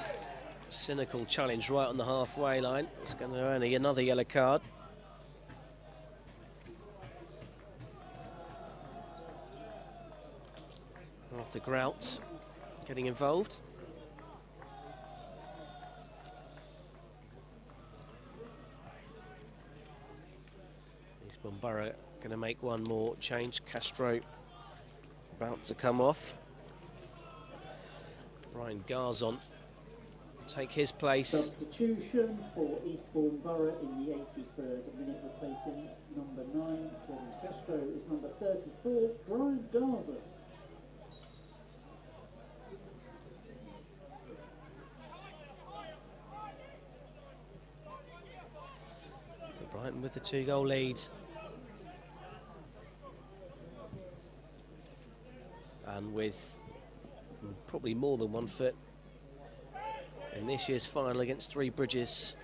cynical challenge right on the halfway line. It's going to earn another yellow card. Arthur Grout getting involved. Eastbourne Borough going to make one more change. Castro about to come off. Brian Garzon take his place. Substitution for Eastbourne Borough in the 83rd minute, replacing number 9, Kevin Castro, is number 34, Brian Garzon. So Brighton with the 2-goal lead. And with probably more than 1 foot in this year's final against Three Bridges.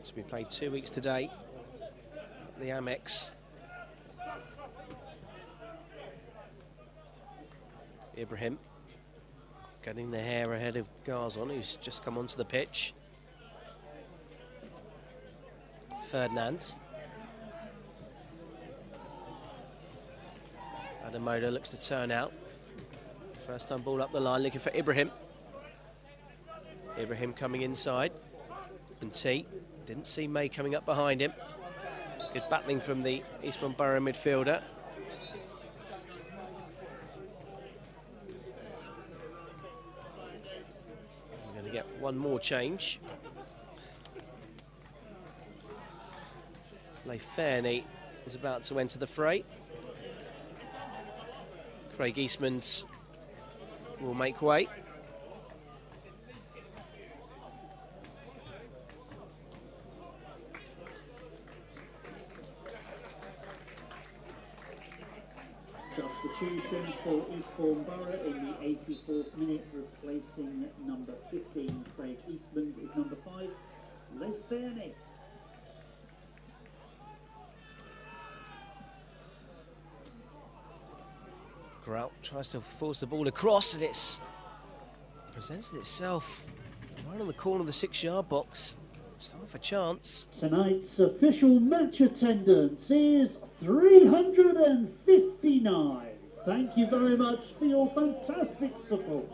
To be played 2 weeks today, the Amex. Ibrahim getting the hair ahead of Garzon, who's just come onto the pitch. Ferdinand. Adamoda looks to turn out. First time ball up the line, looking for Ibrahim. Ibrahim coming inside. And T. Didn't see May coming up behind him. Good battling from the Eastbourne Borough midfielder. We're going to get one more change. Leigh Fairney is about to enter the fray. Craig Eastmans will make way. Substitution for Eastbourne Borough in the 84th minute, replacing number 15 Craig Eastmans is number 5 Leigh Fairney. Grout tries to force the ball across, and it's presents itself right on the corner of the 6-yard box. It's half a chance. Tonight's official match attendance is 359. Thank you very much for your fantastic support.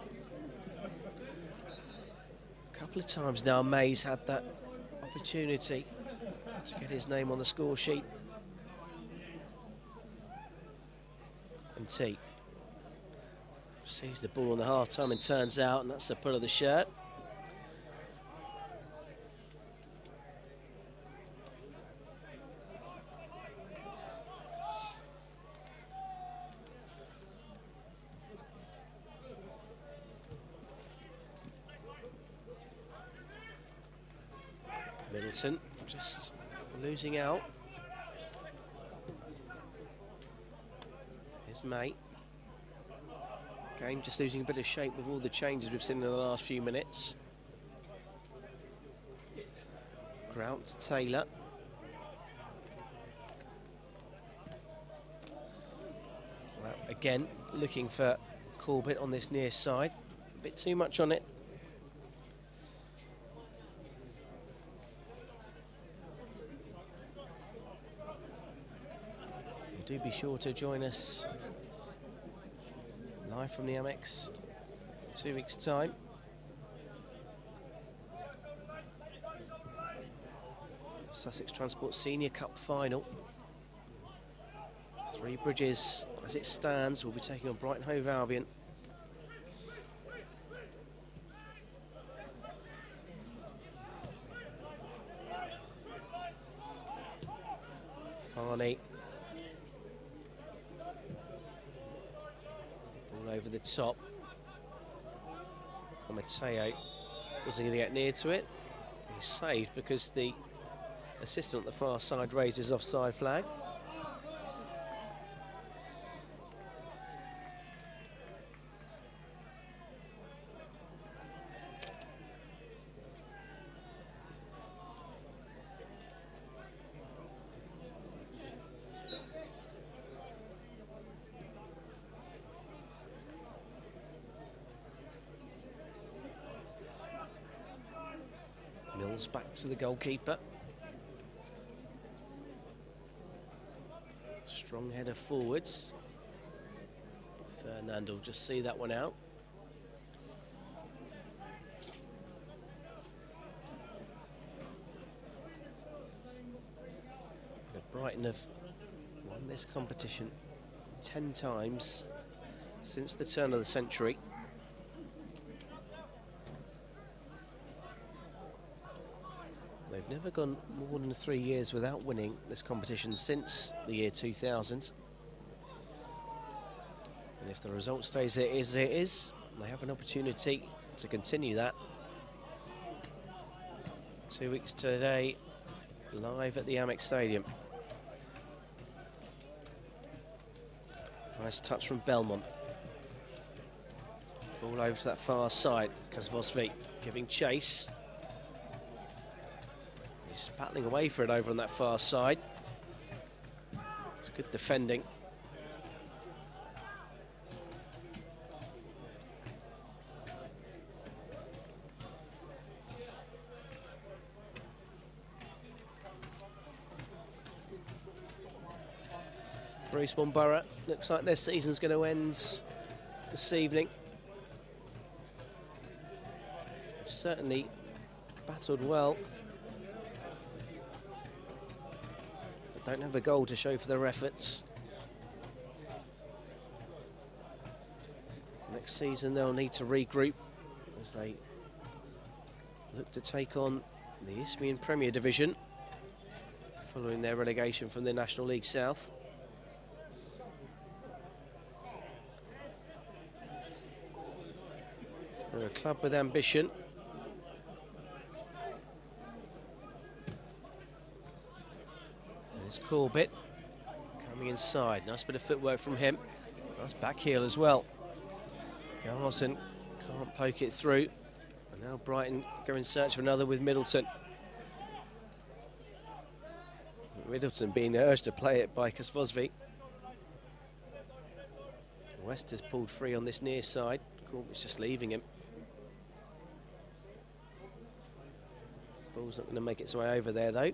A couple of times now May's had that opportunity to get his name on the score sheet. And T sees the ball on the half-time and turns out, and that's the pull of the shirt. Middleton just losing out. His mate. Game just losing a bit of shape with all the changes we've seen in the last few minutes. Grout to Taylor. Well, again, looking for Corbett on this near side. A bit too much on it. Do be sure to join us live from the Amex 2 weeks' time. Sussex Transport Senior Cup final. Three Bridges, as it stands, will be taking on Brighton Hove Albion. Farney. Over the top. And Mateo wasn't going to get near to it. He's saved because the assistant on the far side raised his offside flag. Mills back to the goalkeeper. Strong header forwards. Fernando will just see that one out. Brighton have won this competition 10 times since the turn of the century. They've never gone more than 3 years without winning this competition since the year 2000. And if the result stays as it is, they have an opportunity to continue that. 2 weeks today, live at the Amex Stadium. Nice touch from Belmont. Ball over to that far side. Kazvosvi giving chase. He's battling away for it over on that far side. It's good defending. Eastbourne Borough. Looks like their season's going to end this evening. They've certainly battled well. But don't have a goal to show for their efforts. Next season they'll need to regroup as they look to take on the Isthmian Premier Division following their relegation from the National League South. They're a club with ambition. There's Corbett coming inside. Nice bit of footwork from him. Nice back heel as well. Garson can't poke it through. And now Brighton go in search of another with Middleton. Middleton being urged to play it by Kasvosvi. West has pulled free on this near side. Corbett's just leaving him. Ball's not going to make its way over there though.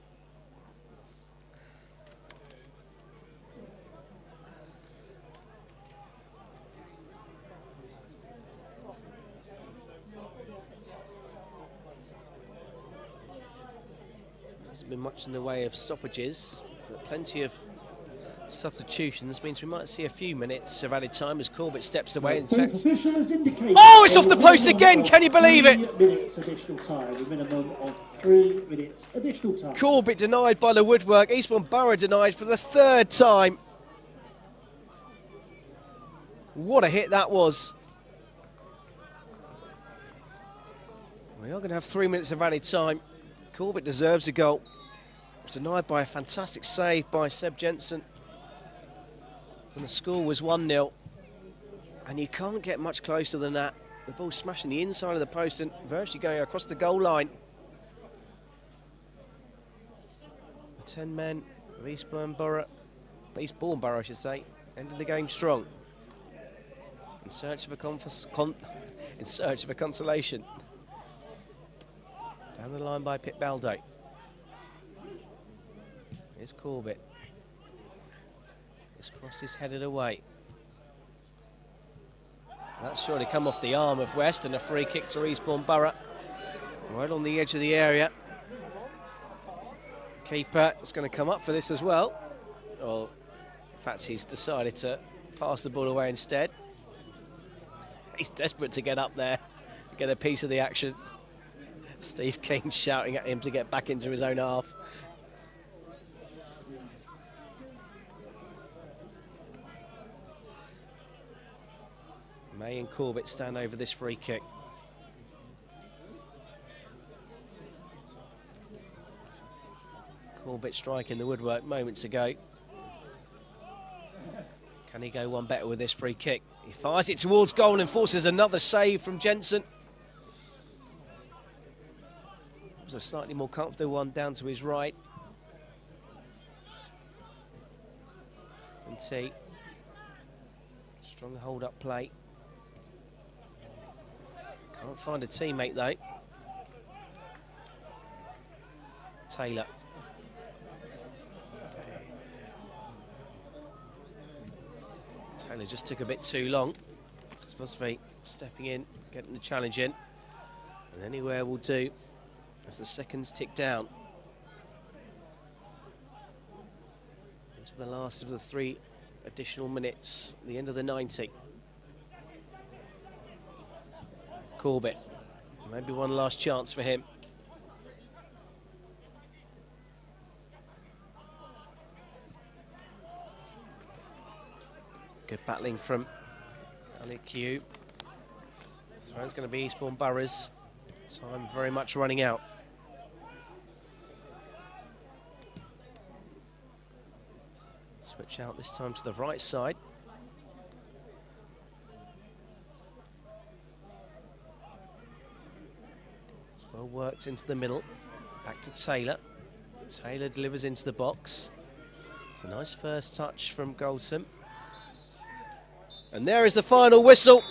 Hasn't been much in the way of stoppages, but plenty of substitutions means we might see a few minutes of added time as Corbett steps away. In fact, oh, it's off the post again! Can you believe it? Minutes additional time, a minimum of 3 minutes additional time. Corbett denied by the woodwork. Eastbourne Borough denied for the 3rd time. What a hit that was! We are going to have 3 minutes of added time. Corbett deserves a goal. It was denied by a fantastic save by Seb Jensen. And the score was 1-0. And you can't get much closer than that. The ball smashing the inside of the post and virtually going across the goal line. The 10 men of Eastbourne Borough, I should say, ended the game strong. In search of a consolation. Down the line by Pip Baldo. Here's Corbett. His cross is headed away. That's surely come off the arm of West, and a free kick to Eastbourne Borough. Right on the edge of the area. Keeper is going to come up for this as well. Well, in fact, he's decided to pass the ball away instead. He's desperate to get up there, get a piece of the action. Steve King shouting at him to get back into his own half. May and Corbett stand over this free kick. Corbett striking the woodwork moments ago. Can he go one better with this free kick? He fires it towards goal and forces another save from Jensen. It was a slightly more comfortable one down to his right. And T. Strong hold-up play. Can't find a teammate though. Taylor. Taylor just took a bit too long. Svosvi stepping in, getting the challenge in. And anywhere will do as the seconds tick down. Into the last of the 3 additional minutes, the end of the 90. Corbett, maybe one last chance for him. Good battling from Ali Q. Throw is going to be Eastbourne Borough's. Time very much running out. Switch out this time to the right side. It's well worked into the middle. Back to Taylor. Taylor delivers into the box. It's a nice first touch from Goldson. And there is the final whistle,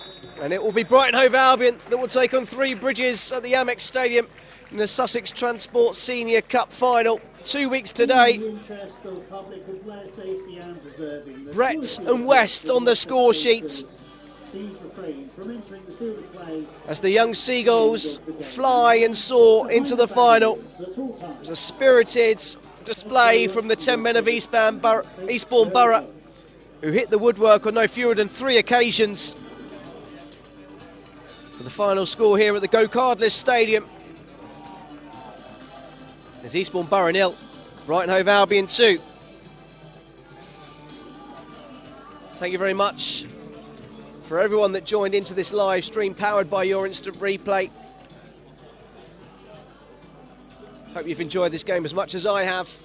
and it will be Brighton Hove Albion that will take on Three Bridges at the Amex Stadium in the Sussex Transport Senior Cup final. 2 weeks today. Brett and West on the score sheet as the young Seagulls fly and soar into the final. It was a spirited display from the 10 men of Eastbourne Borough, who hit the woodwork on no fewer than 3 occasions. With the final score here at the Go-Cardless Stadium is Eastbourne Borough 0, Brighton Hove Albion 2. Thank you very much for everyone that joined into this live stream powered by your instant replay. Hope you've enjoyed this game as much as I have.